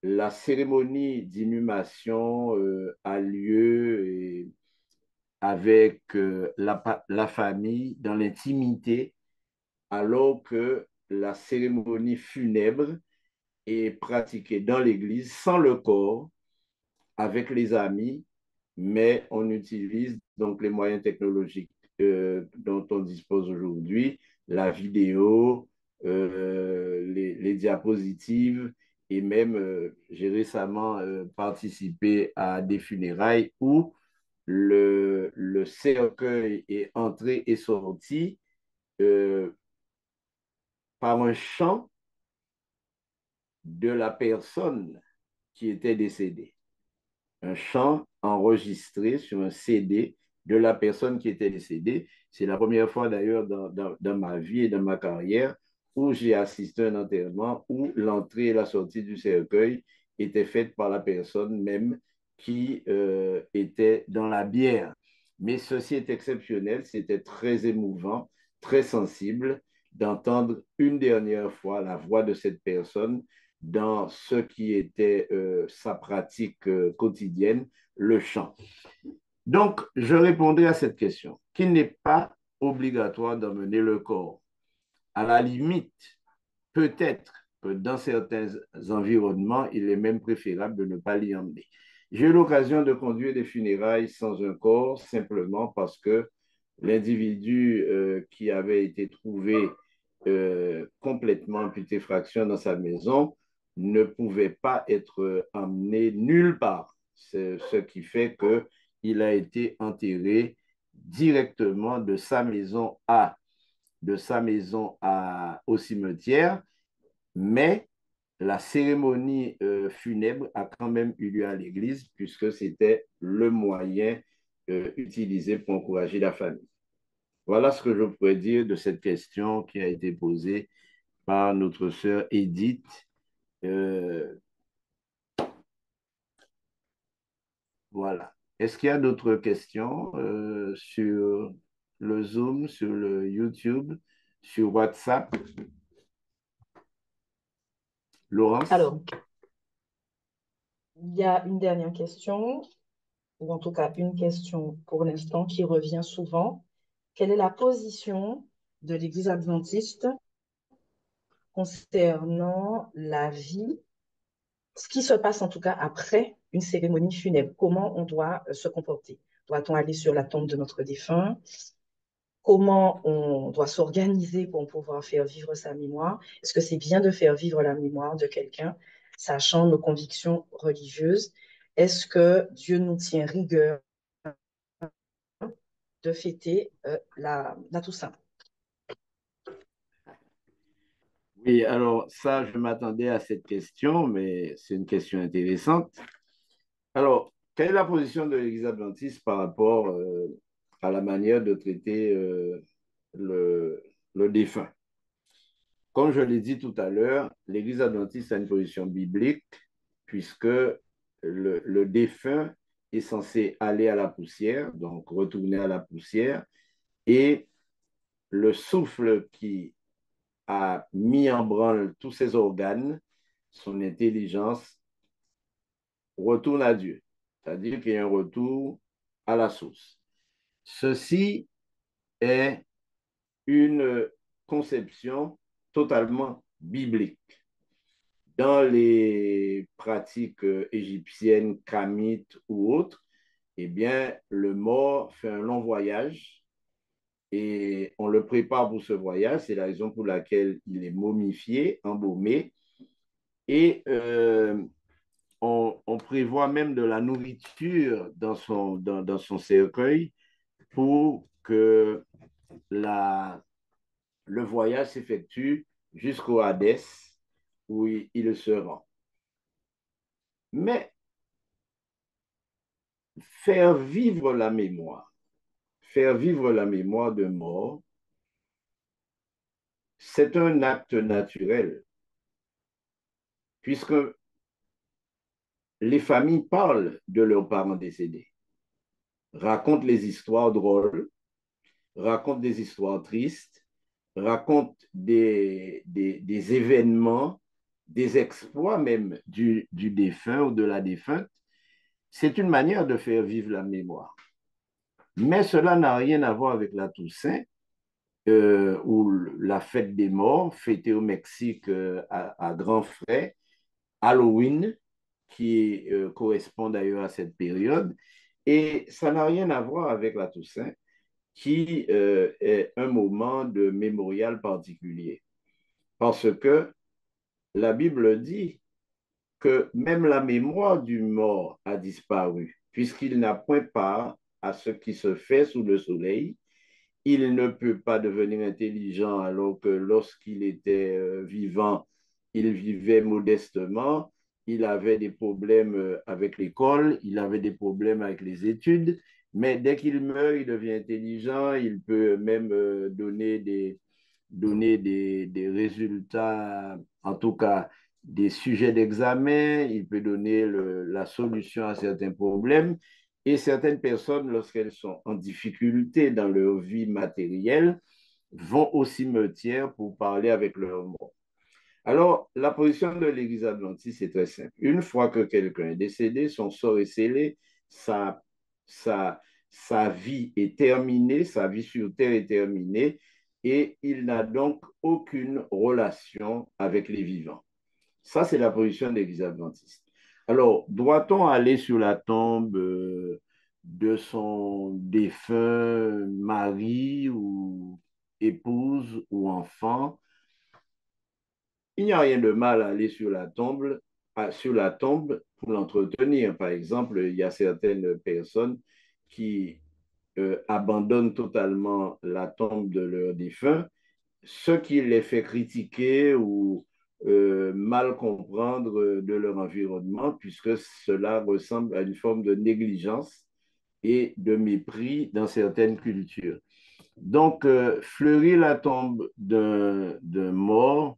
la cérémonie d'inhumation a lieu avec la famille dans l'intimité, alors que la cérémonie funèbre est pratiquée dans l'église sans le corps, avec les amis, mais on utilise donc les moyens technologiques dont on dispose aujourd'hui, la vidéo, les diapositives et même j'ai récemment participé à des funérailles où le cercueil est entré et sorti euh, par un chant de la personne qui était décédée. Un chant enregistré sur un CD de la personne qui était décédée. C'est la première fois d'ailleurs dans ma vie et dans ma carrière où j'ai assisté à un enterrement où l'entrée et la sortie du cercueil étaient faites par la personne même qui était dans la bière. Mais ceci est exceptionnel, c'était très émouvant, très sensible d'entendre une dernière fois la voix de cette personne dans ce qui était sa pratique quotidienne, le chant. Donc, je répondrai à cette question, qu'il n'est pas obligatoire d'emmener le corps. À la limite, peut-être que dans certains environnements, il est même préférable de ne pas l'y emmener. J'ai eu l'occasion de conduire des funérailles sans un corps, simplement parce que l'individu qui avait été trouvé complètement amputé fraction dans sa maison ne pouvait pas être emmené nulle part. C'est ce qui fait qu'il a été enterré directement de sa maison au cimetière, mais la cérémonie funèbre a quand même eu lieu à l'église puisque c'était le moyen utilisé pour encourager la famille. Voilà ce que je pourrais dire de cette question qui a été posée par notre sœur Edith. Euh, voilà. Est-ce qu'il y a d'autres questions sur le Zoom, sur le YouTube, sur WhatsApp? Laurence? Alors, il y a une dernière question, ou en tout cas une question pour l'instant qui revient souvent. Quelle est la position de l'Église adventiste concernant la vie, ce qui se passe en tout cas après une cérémonie funèbre? Comment on doit se comporter? Doit-on aller sur la tombe de notre défunt? Comment on doit s'organiser pour pouvoir faire vivre sa mémoire? Est-ce que c'est bien de faire vivre la mémoire de quelqu'un, sachant nos convictions religieuses? Est-ce que Dieu nous tient rigueur de fêter la Toussaint? Oui, alors ça, je m'attendais à cette question, mais c'est une question intéressante. Alors, quelle est la position de l'Église adventiste par rapport à la manière de traiter le, le défunt? Comme je l'ai dit tout à l'heure, l'Église adventiste a une position biblique puisque le défunt est censé aller à la poussière, donc retourner à la poussière, et le souffle qui a mis en branle tous ses organes, son intelligence, retourne à Dieu. C'est-à-dire qu'il y a un retour à la source. Ceci est une conception totalement biblique. Dans les pratiques égyptiennes, kamites ou autres, eh bien, le mort fait un long voyage et on le prépare pour ce voyage. C'est la raison pour laquelle il est momifié, embaumé. Et on prévoit même de la nourriture dans son cercueil pour que le voyage s'effectue jusqu'au Hadès où il se rend. Mais faire vivre la mémoire, faire vivre la mémoire de mort, c'est un acte naturel, puisque les familles parlent de leurs parents décédés, racontent les histoires drôles, racontent des histoires tristes, racontent des événements, des exploits même du défunt ou de la défunte. C'est une manière de faire vivre la mémoire. Mais cela n'a rien à voir avec la Toussaint ou la fête des morts, fêtée au Mexique à grands frais, Halloween, qui correspond d'ailleurs à cette période. Et ça n'a rien à voir avec la Toussaint, qui est un moment de mémorial particulier. Parce que la Bible dit que même la mémoire du mort a disparu, puisqu'il n'a point part à ce qui se fait sous le soleil. Il ne peut pas devenir intelligent alors que lorsqu'il était vivant, il vivait modestement, il avait des problèmes avec l'école, il avait des problèmes avec les études, mais dès qu'il meurt, il devient intelligent, il peut même donner des résultats, en tout cas des sujets d'examen, il peut donner la solution à certains problèmes. Et certaines personnes, lorsqu'elles sont en difficulté dans leur vie matérielle, vont au cimetière pour parler avec leur mort. Alors, la position de l'Église adventiste est très simple. Une fois que quelqu'un est décédé, son sort est scellé, sa, sa, sa vie est terminée, sa vie sur terre est terminée, et il n'a donc aucune relation avec les vivants. Ça, c'est la position de l'Église adventiste. Alors, doit-on aller sur la tombe de son défunt mari ou épouse ou enfant? Il n'y a rien de mal à aller sur la tombe pour l'entretenir. Par exemple, il y a certaines personnes qui abandonnent totalement la tombe de leur défunt, ce qui les fait critiquer ou mal comprendre de leur environnement, puisque cela ressemble à une forme de négligence et de mépris dans certaines cultures. Donc, fleurir la tombe d'un mort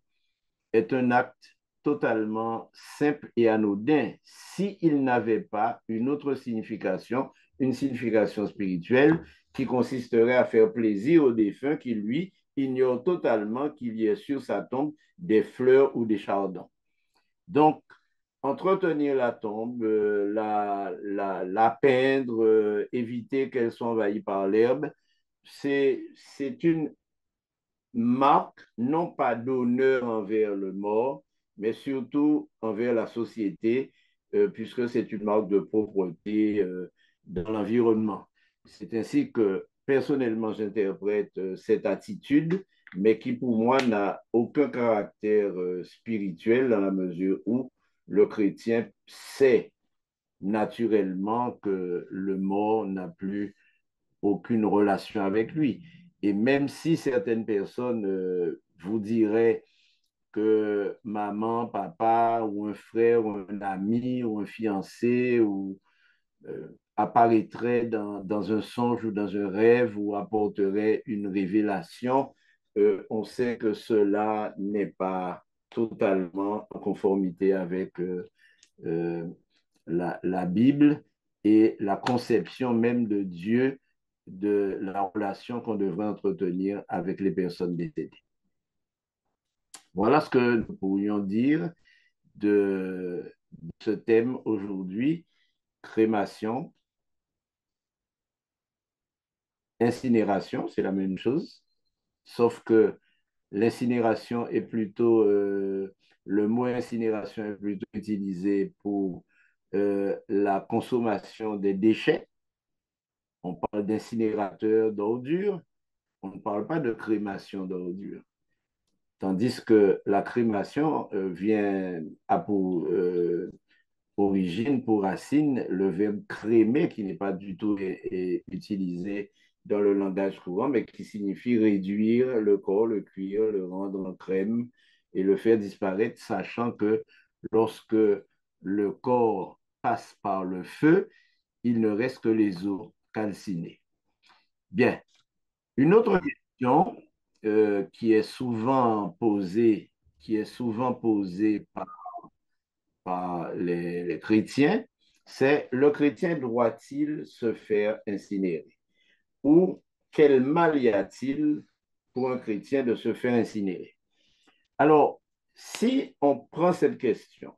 est un acte totalement simple et anodin s'il n'avait pas une autre signification, une signification spirituelle qui consisterait à faire plaisir au défunt qui, lui, ignore totalement qu'il y ait sur sa tombe des fleurs ou des chardons. Donc, entretenir la tombe, la peindre, éviter qu'elle soit envahie par l'herbe, c'est une marque non pas d'honneur envers le mort, mais surtout envers la société, puisque c'est une marque de propreté dans l'environnement. C'est ainsi que personnellement j'interprète cette attitude, mais qui pour moi n'a aucun caractère spirituel dans la mesure où le chrétien sait naturellement que le mort n'a plus aucune relation avec lui. Et même si certaines personnes vous diraient que maman, papa, ou un frère, ou un ami, ou un fiancé, ou apparaîtrait dans un songe ou dans un rêve, ou apporterait une révélation, on sait que cela n'est pas totalement en conformité avec euh, la Bible et la conception même de Dieu, de la relation qu'on devrait entretenir avec les personnes décédées. Voilà ce que nous pourrions dire de ce thème aujourd'hui, crémation, incinération, c'est la même chose, sauf que l'incinération est plutôt, le mot incinération est plutôt utilisé pour la consommation des déchets. On parle d'incinérateur d'ordures, on ne parle pas de crémation d'ordures. Tandis que la crémation vient à pour origine, pour racine, le verbe crémer, qui n'est pas du tout utilisé dans le langage courant, mais qui signifie réduire le corps, le cuire, le rendre en crème et le faire disparaître, sachant que lorsque le corps passe par le feu, il ne reste que les os calcinés. Bien. Une autre question qui est souvent posée par les chrétiens, c'est le chrétien doit-il se faire incinérer? Ou quel mal y a-t-il pour un chrétien de se faire incinérer? Alors, si on prend cette question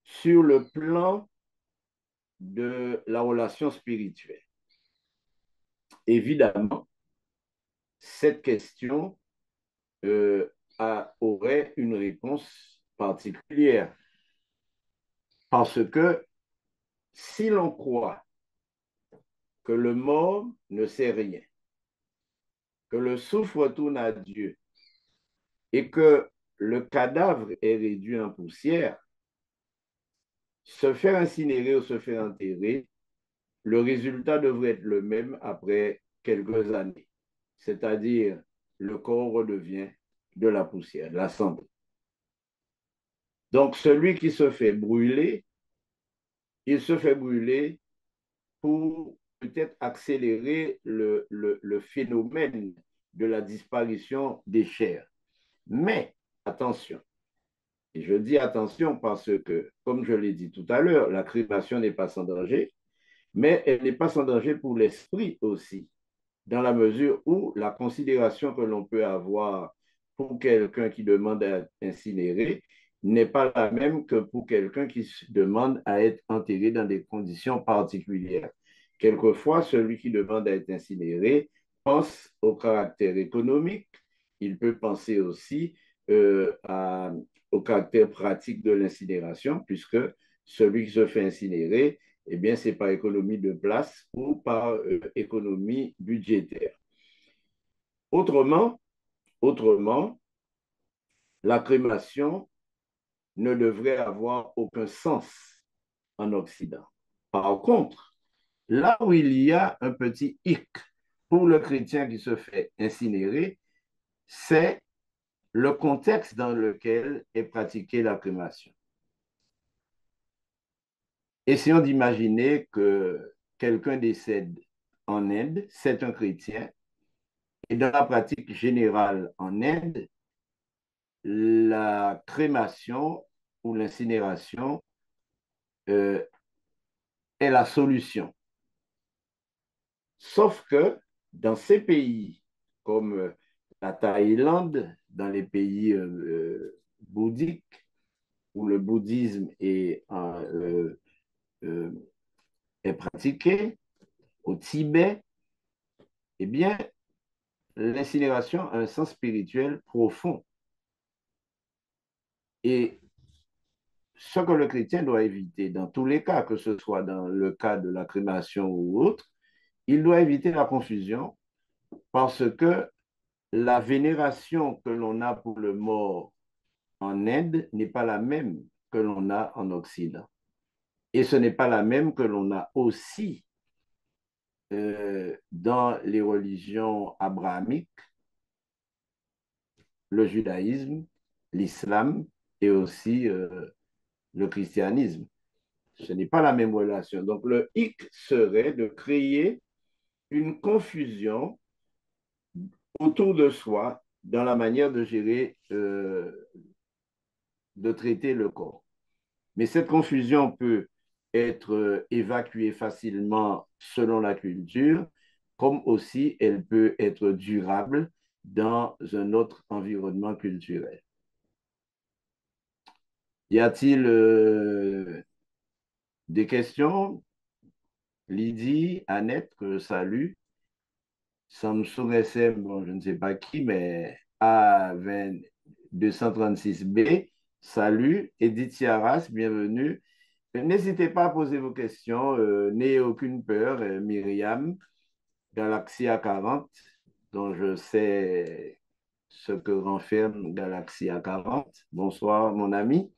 sur le plan de la relation spirituelle, évidemment, cette question aurait une réponse particulière. Parce que si l'on croit que le mort ne sait rien, que le souffle retourne à Dieu et que le cadavre est réduit en poussière, se faire incinérer ou se faire enterrer, le résultat devrait être le même après quelques années. C'est-à-dire, le corps redevient de la poussière, de la cendre. Donc, celui qui se fait brûler, il se fait brûler pour peut-être accélérer le phénomène de la disparition des chairs. Mais, attention, et je dis attention parce que, comme je l'ai dit tout à l'heure, la crémation n'est pas sans danger, mais elle n'est pas sans danger pour l'esprit aussi, dans la mesure où la considération que l'on peut avoir pour quelqu'un qui demande à être incinéré n'est pas la même que pour quelqu'un qui demande à être enterré dans des conditions particulières. Quelquefois, celui qui demande à être incinéré pense au caractère économique, il peut penser aussi au caractère pratique de l'incinération, puisque celui qui se fait incinérer, eh bien, c'est par économie de place ou par économie budgétaire. Autrement, autrement, la crémation ne devrait avoir aucun sens en Occident. Par contre, là où il y a un petit hic pour le chrétien qui se fait incinérer, c'est le contexte dans lequel est pratiquée la crémation. Essayons d'imaginer que quelqu'un décède en Inde, c'est un chrétien, et dans la pratique générale en Inde, la crémation ou l'incinération euh, est la solution. Sauf que dans ces pays comme la Thaïlande, dans les pays bouddhiques, où le bouddhisme euh, est pratiqué, au Tibet, eh bien, l'incinération a un sens spirituel profond. Et ce que le chrétien doit éviter dans tous les cas, que ce soit dans le cas de la crémation ou autre, il doit éviter la confusion parce que la vénération que l'on a pour le mort en Inde n'est pas la même que l'on a en Occident. Et ce n'est pas la même que l'on a aussi dans les religions abrahamiques, le judaïsme, l'islam et aussi le christianisme. Ce n'est pas la même relation. Donc le hic serait de créer une confusion autour de soi dans la manière de gérer, de traiter le corps. Mais cette confusion peut être évacuée facilement selon la culture, comme aussi elle peut être durable dans un autre environnement culturel. Y a-t-il des questions? Lydie, Annette, que je salue. Samsung SM, bon, je ne sais pas qui, mais A20 236B, salut. Edith Ciaras, bienvenue. N'hésitez pas à poser vos questions. N'ayez aucune peur. Myriam, Galaxy A40, dont je sais ce que renferme Galaxy A40. Bonsoir, mon ami.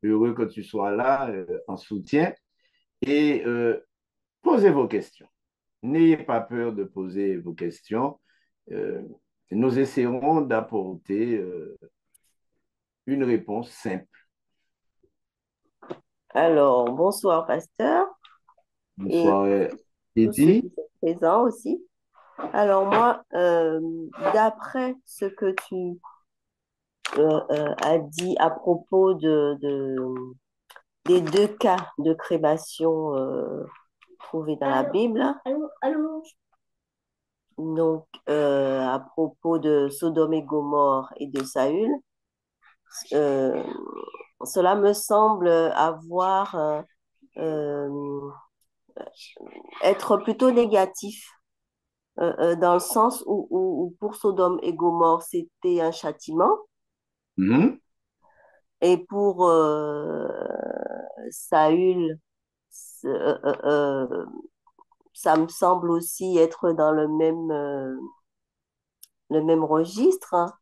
Heureux que tu sois là en soutien. Et posez vos questions. N'ayez pas peur de poser vos questions. Euh, nous essaierons d'apporter une réponse simple. Alors, bonsoir, pasteur, et Bonsoir, tous ceux Lydie. qui sont présents aussi. Alors, moi, d'après ce que tu as dit à propos des deux cas de crémation trouvés dans la Bible, donc à propos de Sodome et Gomorrhe et de Saül, euh, cela me semble avoir être plutôt négatif dans le sens où pour Sodome et Gomorrhe, c'était un châtiment. Mhm. Et pour Saül, ça me semble aussi être dans le même registre, hein.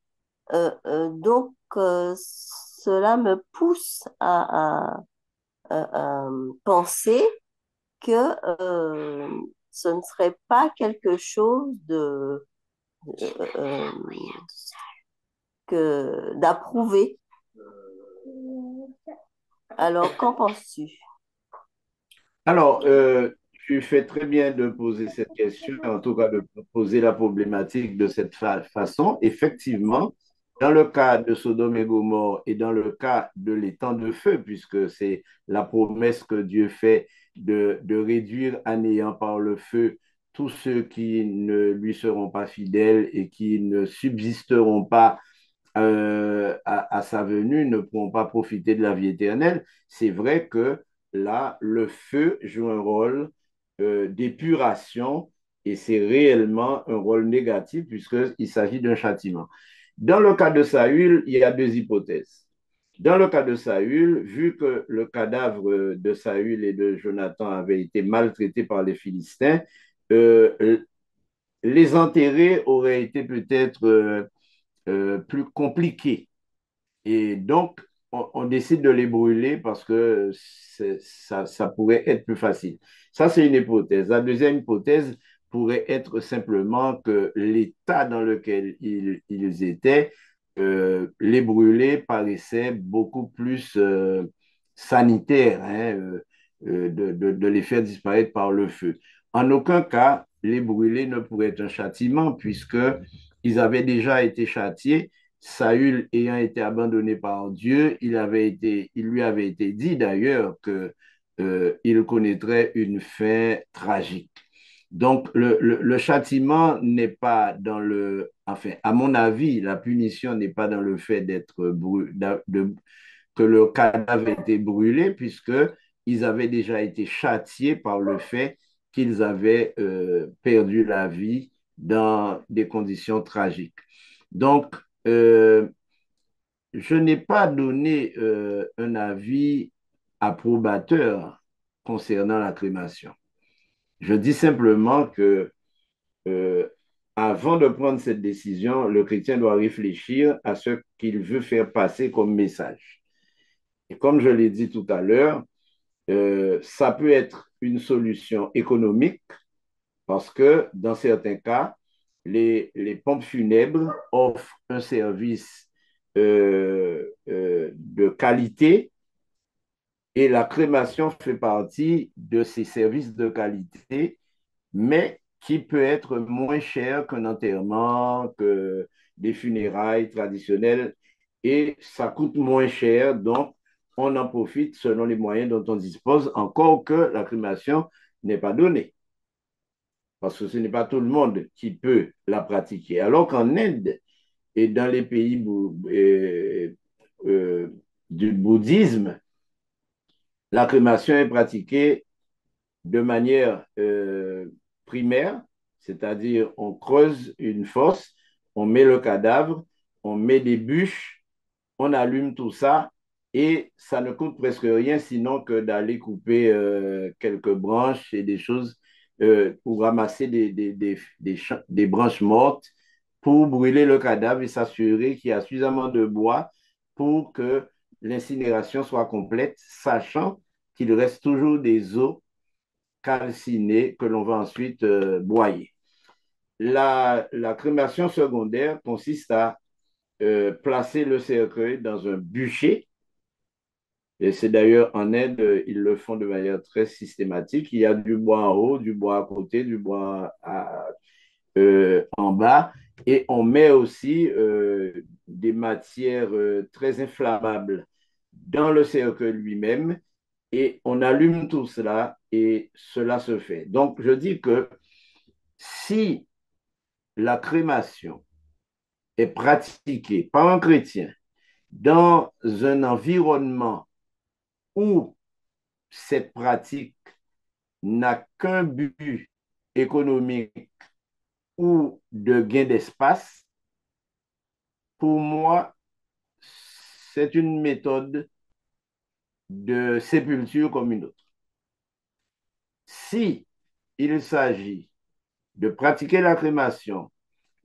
Cela me pousse à penser que ce ne serait pas quelque chose euh, d'approuvé. Alors, qu'en penses-tu? Alors, tu fais très bien de poser cette question, en tout cas de poser la problématique de cette façon. Effectivement, dans le cas de Sodome et Gomorrhe et dans le cas de l'étang de feu, puisque c'est la promesse que Dieu fait de réduire à néant par le feu tous ceux qui ne lui seront pas fidèles et qui ne subsisteront pas à sa venue ne pourront pas profiter de la vie éternelle. C'est vrai que là, le feu joue un rôle d'épuration et c'est réellement un rôle négatif puisqu'il s'agit d'un châtiment. Dans le cas de Saül, il y a deux hypothèses. Dans le cas de Saül, vu que le cadavre de Saül et de Jonathan avait été maltraité par les Philistins, euh, les enterrer aurait été peut-être plus compliqué. Et donc, on décide de les brûler parce que ça pourrait être plus facile. Ça, c'est une hypothèse. La deuxième hypothèse pourrait être simplement que l'état dans lequel ils étaient, les brûler paraissait beaucoup plus sanitaire, hein, de les faire disparaître par le feu. En aucun cas, les brûler ne pourrait être un châtiment puisque ils avaient déjà été châtiés. Saül ayant été abandonné par Dieu, il lui avait été dit d'ailleurs que il connaîtrait une fin tragique. Donc, le châtiment n'est pas dans le, enfin, à mon avis, la punition n'est pas dans le fait d'être que le cadavre ait été brûlé, puisque ils avaient déjà été châtiés par le fait qu'ils avaient perdu la vie dans des conditions tragiques. Donc, euh, je n'ai pas donné un avis approbateur concernant la crémation. Je dis simplement que euh, avant de prendre cette décision, le chrétien doit réfléchir à ce qu'il veut faire passer comme message. Et comme je l'ai dit tout à l'heure, ça peut être une solution économique parce que dans certains cas, les pompes funèbres offrent un service de qualité et la crémation fait partie de ces services de qualité, mais qui peut être moins cher qu'un enterrement, que des funérailles traditionnelles, et ça coûte moins cher, donc on en profite selon les moyens dont on dispose, encore que la crémation n'est pas donnée, parce que ce n'est pas tout le monde qui peut la pratiquer. Alors qu'en Inde et dans les pays euh, du bouddhisme, la crémation est pratiquée de manière primaire, c'est-à-dire on creuse une fosse, on met le cadavre, on met des bûches, on allume tout ça et ça ne coûte presque rien sinon que d'aller couper quelques branches et des choses pour ramasser des branches mortes pour brûler le cadavre et s'assurer qu'il y a suffisamment de bois pour que l'incinération soit complète, sachant qu'il reste toujours des os calcinés que l'on va ensuite broyer. La crémation secondaire consiste à placer le cercueil dans un bûcher. Et c'est d'ailleurs en Inde, ils le font de manière très systématique. Il y a du bois en haut, du bois à côté, du bois en bas. Et on met aussi des matières très inflammables dans le cercueil lui-même. Et on allume tout cela et cela se fait. Donc, je dis que si la crémation est pratiquée par un chrétien dans un environnement où cette pratique n'a qu'un but économique ou de gain d'espace, pour moi, c'est une méthode de sépulture comme une autre. Si il s'agit de pratiquer la crémation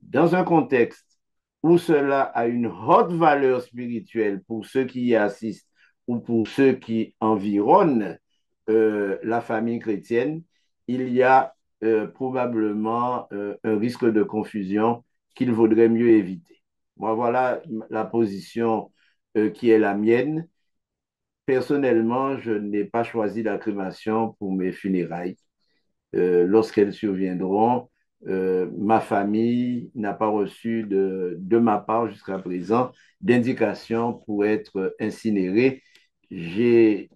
dans un contexte où cela a une haute valeur spirituelle pour ceux qui y assistent ou pour ceux qui environnent la famille chrétienne, il y a probablement un risque de confusion qu'il vaudrait mieux éviter. Moi, voilà la position qui est la mienne. Personnellement, je n'ai pas choisi la crémation pour mes funérailles. Lorsqu'elles surviendront, ma famille n'a pas reçu de ma part jusqu'à présent d'indication pour être incinérée. J'ai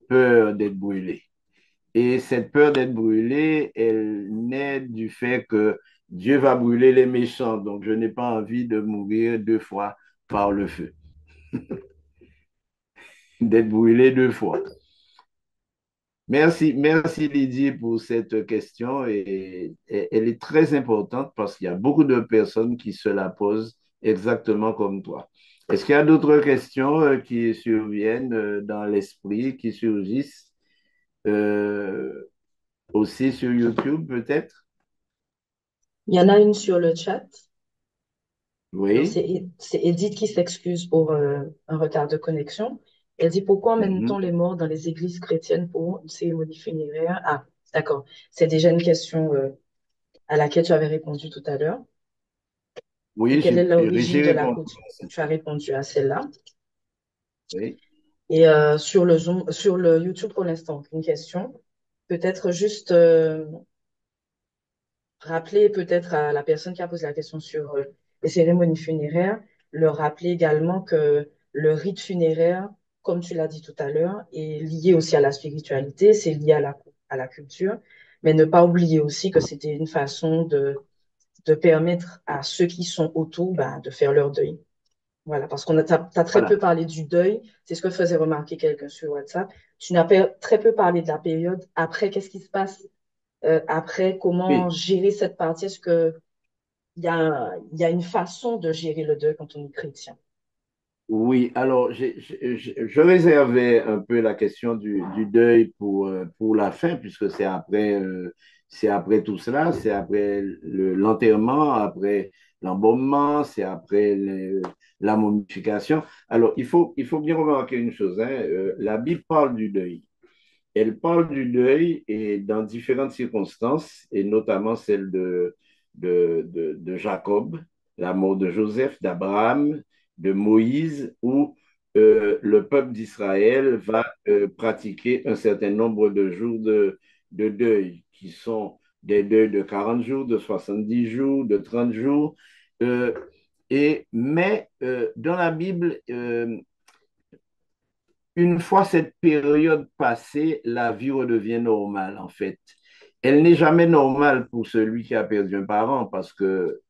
peur d'être brûlé. Et cette peur d'être brûlé, elle naît du fait que Dieu va brûler les méchants. Donc, je n'ai pas envie de mourir deux fois par le feu, d'être brûlé deux fois. Merci Lydie pour cette question et elle est très importante parce qu'il y a beaucoup de personnes qui se la posent exactement comme toi. Est-ce qu'il y a d'autres questions qui surviennent dans l'esprit, qui surgissent euh, aussi sur YouTube peut-être? Il y en a une sur le chat. Alors, Oui. c'est Edith qui s'excuse pour un retard de connexion. Elle dit, pourquoi emmène-t-on Mhm. les morts dans les églises chrétiennes pour une cérémonie funéraire? Ah, d'accord. C'est déjà une question à laquelle tu avais répondu tout à l'heure. Et Oui, quelle est j'ai l'origine de la répondu coutume? à cette Tu as répondu à celle-là. oui. Et sur le Zoom, sur le YouTube pour l'instant, une question. Peut-être juste rappeler peut-être à la personne qui a posé la question sur les cérémonies funéraires, leur rappeler également que le rite funéraire, comme tu l'as dit tout à l'heure, est lié aussi à la spiritualité, c'est lié à la culture, mais ne pas oublier aussi que c'était une façon de permettre à ceux qui sont autour ben, de faire leur deuil. Voilà, parce t'as très peu Voilà. parlé du deuil, c'est ce que faisait remarquer quelqu'un sur WhatsApp. Tu n'as très peu parlé de la période après, qu'est-ce qui se passe après, comment Oui. gérer cette partie? Est-ce que il y a une façon de gérer le deuil quand on est chrétien? Oui, alors je réservais un peu la question du deuil pour la fin, puisque c'est après tout cela, c'est après l'enterrement, après l'embaumement, c'est après la momification. Alors, il faut bien remarquer une chose, hein, la Bible parle du deuil. Elle parle du deuil et dans différentes circonstances, et notamment celle de Jacob, la mort de Joseph, d'Abraham, de Moïse, où le peuple d'Israël va pratiquer un certain nombre de jours de deuil, qui sont des deuils de 40 jours, de 70 jours, de 30 jours. Euh, mais dans la Bible, une fois cette période passée, la vie redevient normale, en fait. Elle n'est jamais normale pour celui qui a perdu un parent parce que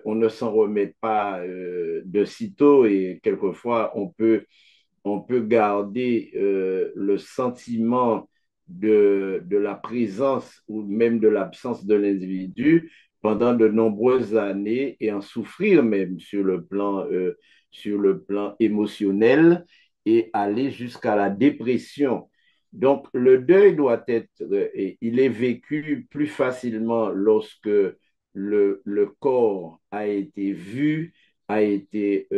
on ne s'en remet pas de sitôt et quelquefois on peut garder le sentiment de la présence ou même de l'absence de l'individu pendant de nombreuses années et en souffrir même sur le plan émotionnel et aller jusqu'à la dépression. Donc, le deuil doit être, il est vécu plus facilement lorsque le corps a été vu, a été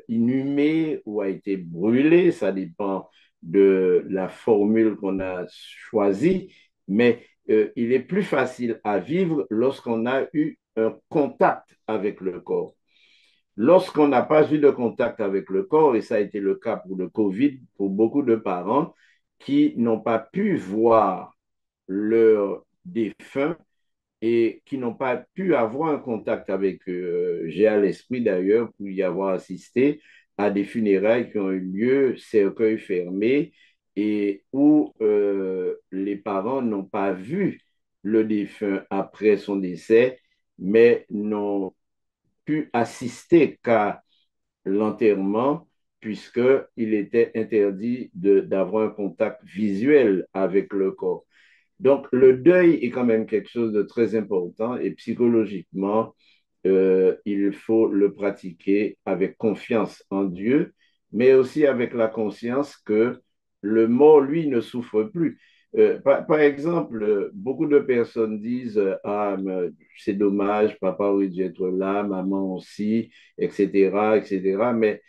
inhumé ou a été brûlé, ça dépend de la formule qu'on a choisie, mais il est plus facile à vivre lorsqu'on a eu un contact avec le corps. Lorsqu'on n'a pas eu de contact avec le corps, et ça a été le cas pour le COVID, pour beaucoup de parents qui n'ont pas pu voir leur défunt et qui n'ont pas pu avoir un contact avec eux. J'ai à l'esprit d'ailleurs pour y avoir assisté à des funérailles qui ont eu lieu, cercueil fermé, et où les parents n'ont pas vu le défunt après son décès, mais n'ont pu assister qu'à l'enterrement, puisqu'il était interdit d'avoir un contact visuel avec le corps. Donc, le deuil est quand même quelque chose de très important et psychologiquement, il faut le pratiquer avec confiance en Dieu, mais aussi avec la conscience que le mort, lui, ne souffre plus. Par exemple, beaucoup de personnes disent ah, mais c'est dommage, papa aurait dû être là, maman aussi, etc., etc. Mais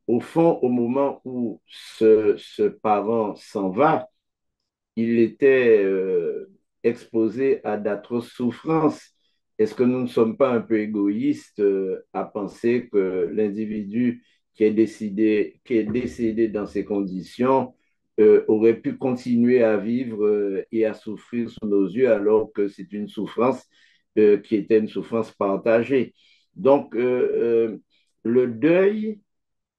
au fond, au moment où ce parent s'en va, il était exposé à d'atroces souffrances. Est-ce que nous ne sommes pas un peu égoïstes à penser que l'individu qui est décédé dans ces conditions aurait pu continuer à vivre et à souffrir sous nos yeux alors que c'est une souffrance qui était une souffrance partagée. Donc, le deuil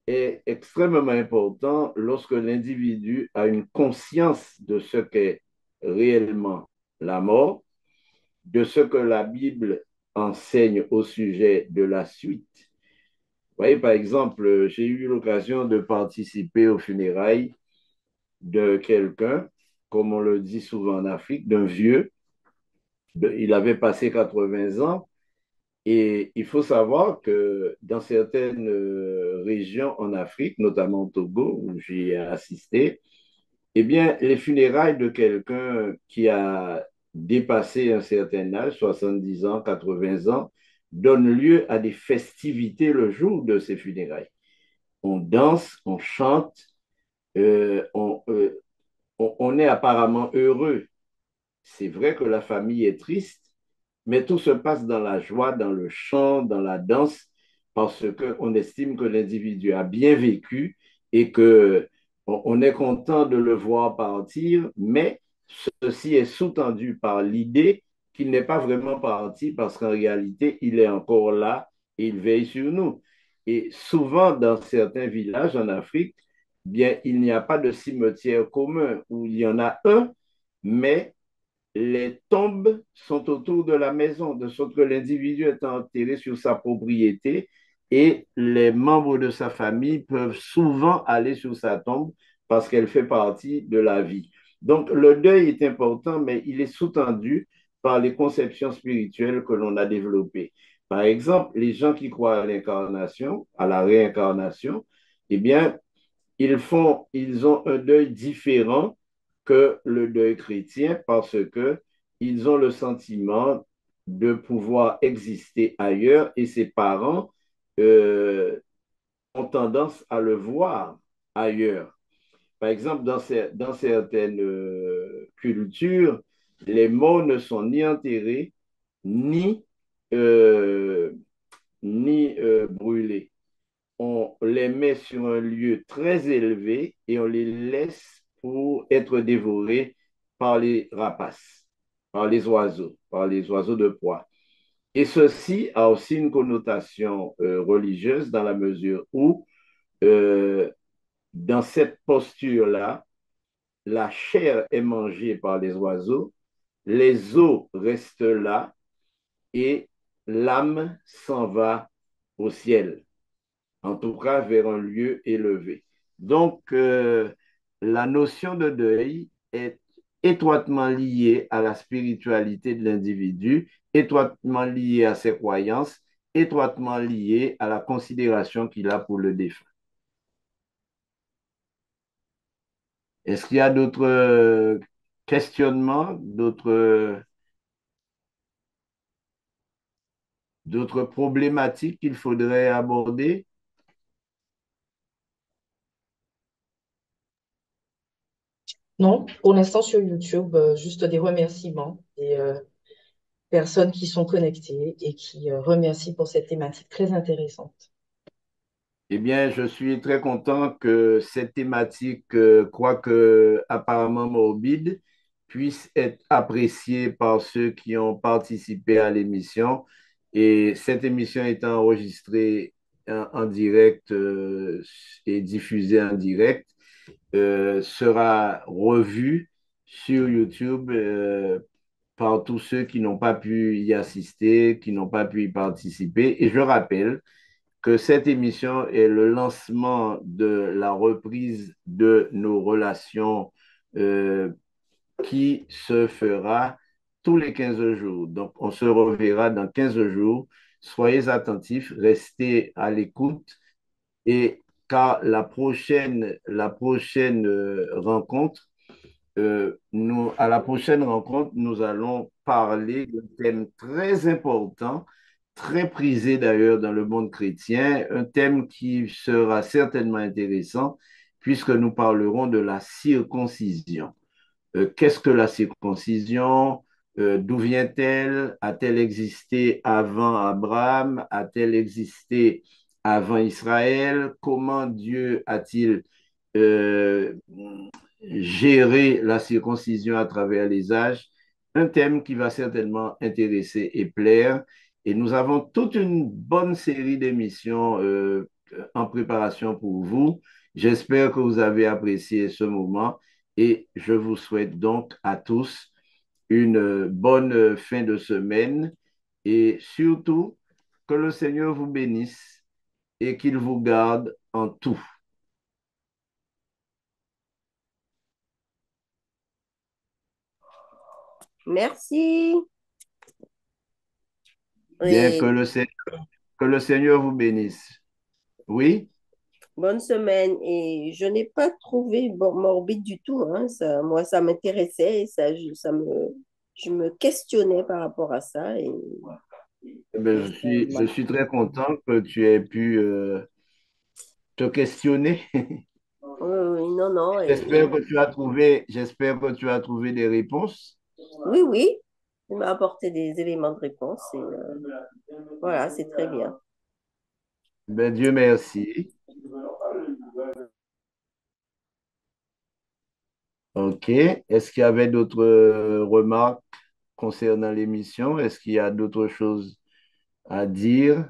est extrêmement important lorsque l'individu a une conscience de ce qu'est réellement la mort, de ce que la Bible enseigne au sujet de la suite. Vous voyez, par exemple, j'ai eu l'occasion de participer aux funérailles de quelqu'un, comme on le dit souvent en Afrique, d'un vieux. Il avait passé 80 ans. Et il faut savoir que dans certaines régions en Afrique, notamment au Togo, où j'ai assisté, eh bien, les funérailles de quelqu'un qui a dépassé un certain âge, 70 ans, 80 ans, donnent lieu à des festivités le jour de ces funérailles. On danse, on chante, euh, on, euh, on est apparemment heureux. C'est vrai que la famille est triste, mais tout se passe dans la joie, dans le chant, dans la danse, parce qu'on estime que l'individu a bien vécu et que on est content de le voir partir, mais ceci est sous-tendu par l'idée qu'il n'est pas vraiment parti parce qu'en réalité, il est encore là et il veille sur nous. Et souvent, dans certains villages en Afrique, bien, il n'y a pas de cimetière commun où il y en a un, mais les tombes sont autour de la maison, de sorte que l'individu est enterré sur sa propriété et les membres de sa famille peuvent souvent aller sur sa tombe parce qu'elle fait partie de la vie. Donc, le deuil est important, mais il est sous-tendu par les conceptions spirituelles que l'on a développées. Par exemple, les gens qui croient à l'incarnation, à la réincarnation, eh bien, ils ont un deuil différent que le deuil chrétien parce que ils ont le sentiment de pouvoir exister ailleurs et ses parents euh, ont tendance à le voir ailleurs. Par exemple, dans certaines cultures, les morts ne sont ni enterrés ni, euh, ni brûlés. On les met sur un lieu très élevé et on les laisse pour être dévorés par les rapaces, par les oiseaux de proie. Et ceci a aussi une connotation religieuse dans la mesure où, euh, dans cette posture-là, la chair est mangée par les oiseaux, les os restent là et l'âme s'en va au ciel, en tout cas vers un lieu élevé. Donc, la notion de deuil est étroitement liée à la spiritualité de l'individu, étroitement liée à ses croyances, étroitement liée à la considération qu'il a pour le défunt. Est-ce qu'il y a d'autres questionnements, d'autres problématiques qu'il faudrait aborder? Non, pour l'instant sur YouTube, juste des remerciements des personnes qui sont connectées et qui remercient pour cette thématique très intéressante. Eh bien, je suis très content que cette thématique, quoique apparemment morbide, puisse être appréciée par ceux qui ont participé à l'émission. Et cette émission étant enregistrée en direct et diffusée en direct, sera revue sur YouTube par tous ceux qui n'ont pas pu y assister, qui n'ont pas pu y participer. Et je rappelle que cette émission est le lancement de la reprise de nos relations euh, qui se fera tous les 15 jours. Donc, on se reverra dans 15 jours. Soyez attentifs, restez à l'écoute et car la prochaine rencontre à la prochaine rencontre, nous allons parler d'un thème très important, très prisé d'ailleurs dans le monde chrétien, un thème qui sera certainement intéressant puisque nous parlerons de la circoncision. Qu'est-ce que la circoncision? D'où vient-elle? A-t-elle existé avant Abraham? A-t-elle existé avant Israël? Comment Dieu a-t-il euh, géré la circoncision à travers les âges? Un thème qui va certainement intéresser et plaire. Et nous avons toute une bonne série d'émissions en préparation pour vous. J'espère que vous avez apprécié ce moment et je vous souhaite donc à tous une bonne fin de semaine et surtout que le Seigneur vous bénisse et qu'il vous garde en tout. Merci. Bien, Et que le Seigneur vous bénisse. Oui? bonne semaine. Et je n'ai pas trouvé bon, morbide du tout, hein. Ça, moi, ça m'intéressait et je me questionnais par rapport à ça. Eh bien, Et ça je m'a- suis très content que tu aies pu te questionner. oui, oui, non, non. J'espère que tu as trouvé des réponses. Oui, oui, il m'a apporté des éléments de réponse et voilà, c'est très bien. Ben, Dieu merci. OK. Est-ce qu'il y avait d'autres remarques concernant l'émission? Est-ce qu'il y a d'autres choses à dire?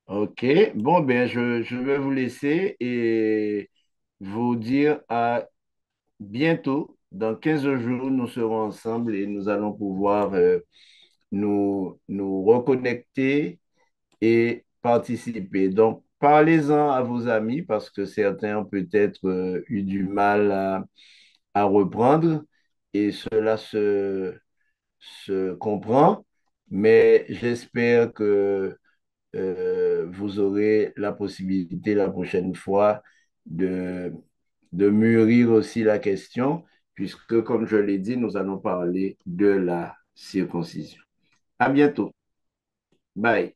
OK. Bon, ben, je vais vous laisser et vous dire à bientôt. Dans 15 jours, nous serons ensemble et nous allons pouvoir nous reconnecter et participer. Donc, parlez-en à vos amis parce que certains ont peut-être eu du mal à reprendre et cela se comprend, mais j'espère que vous aurez la possibilité la prochaine fois de, de mûrir aussi la question, puisque, comme je l'ai dit, nous allons parler de la circoncision. À bientôt. Bye.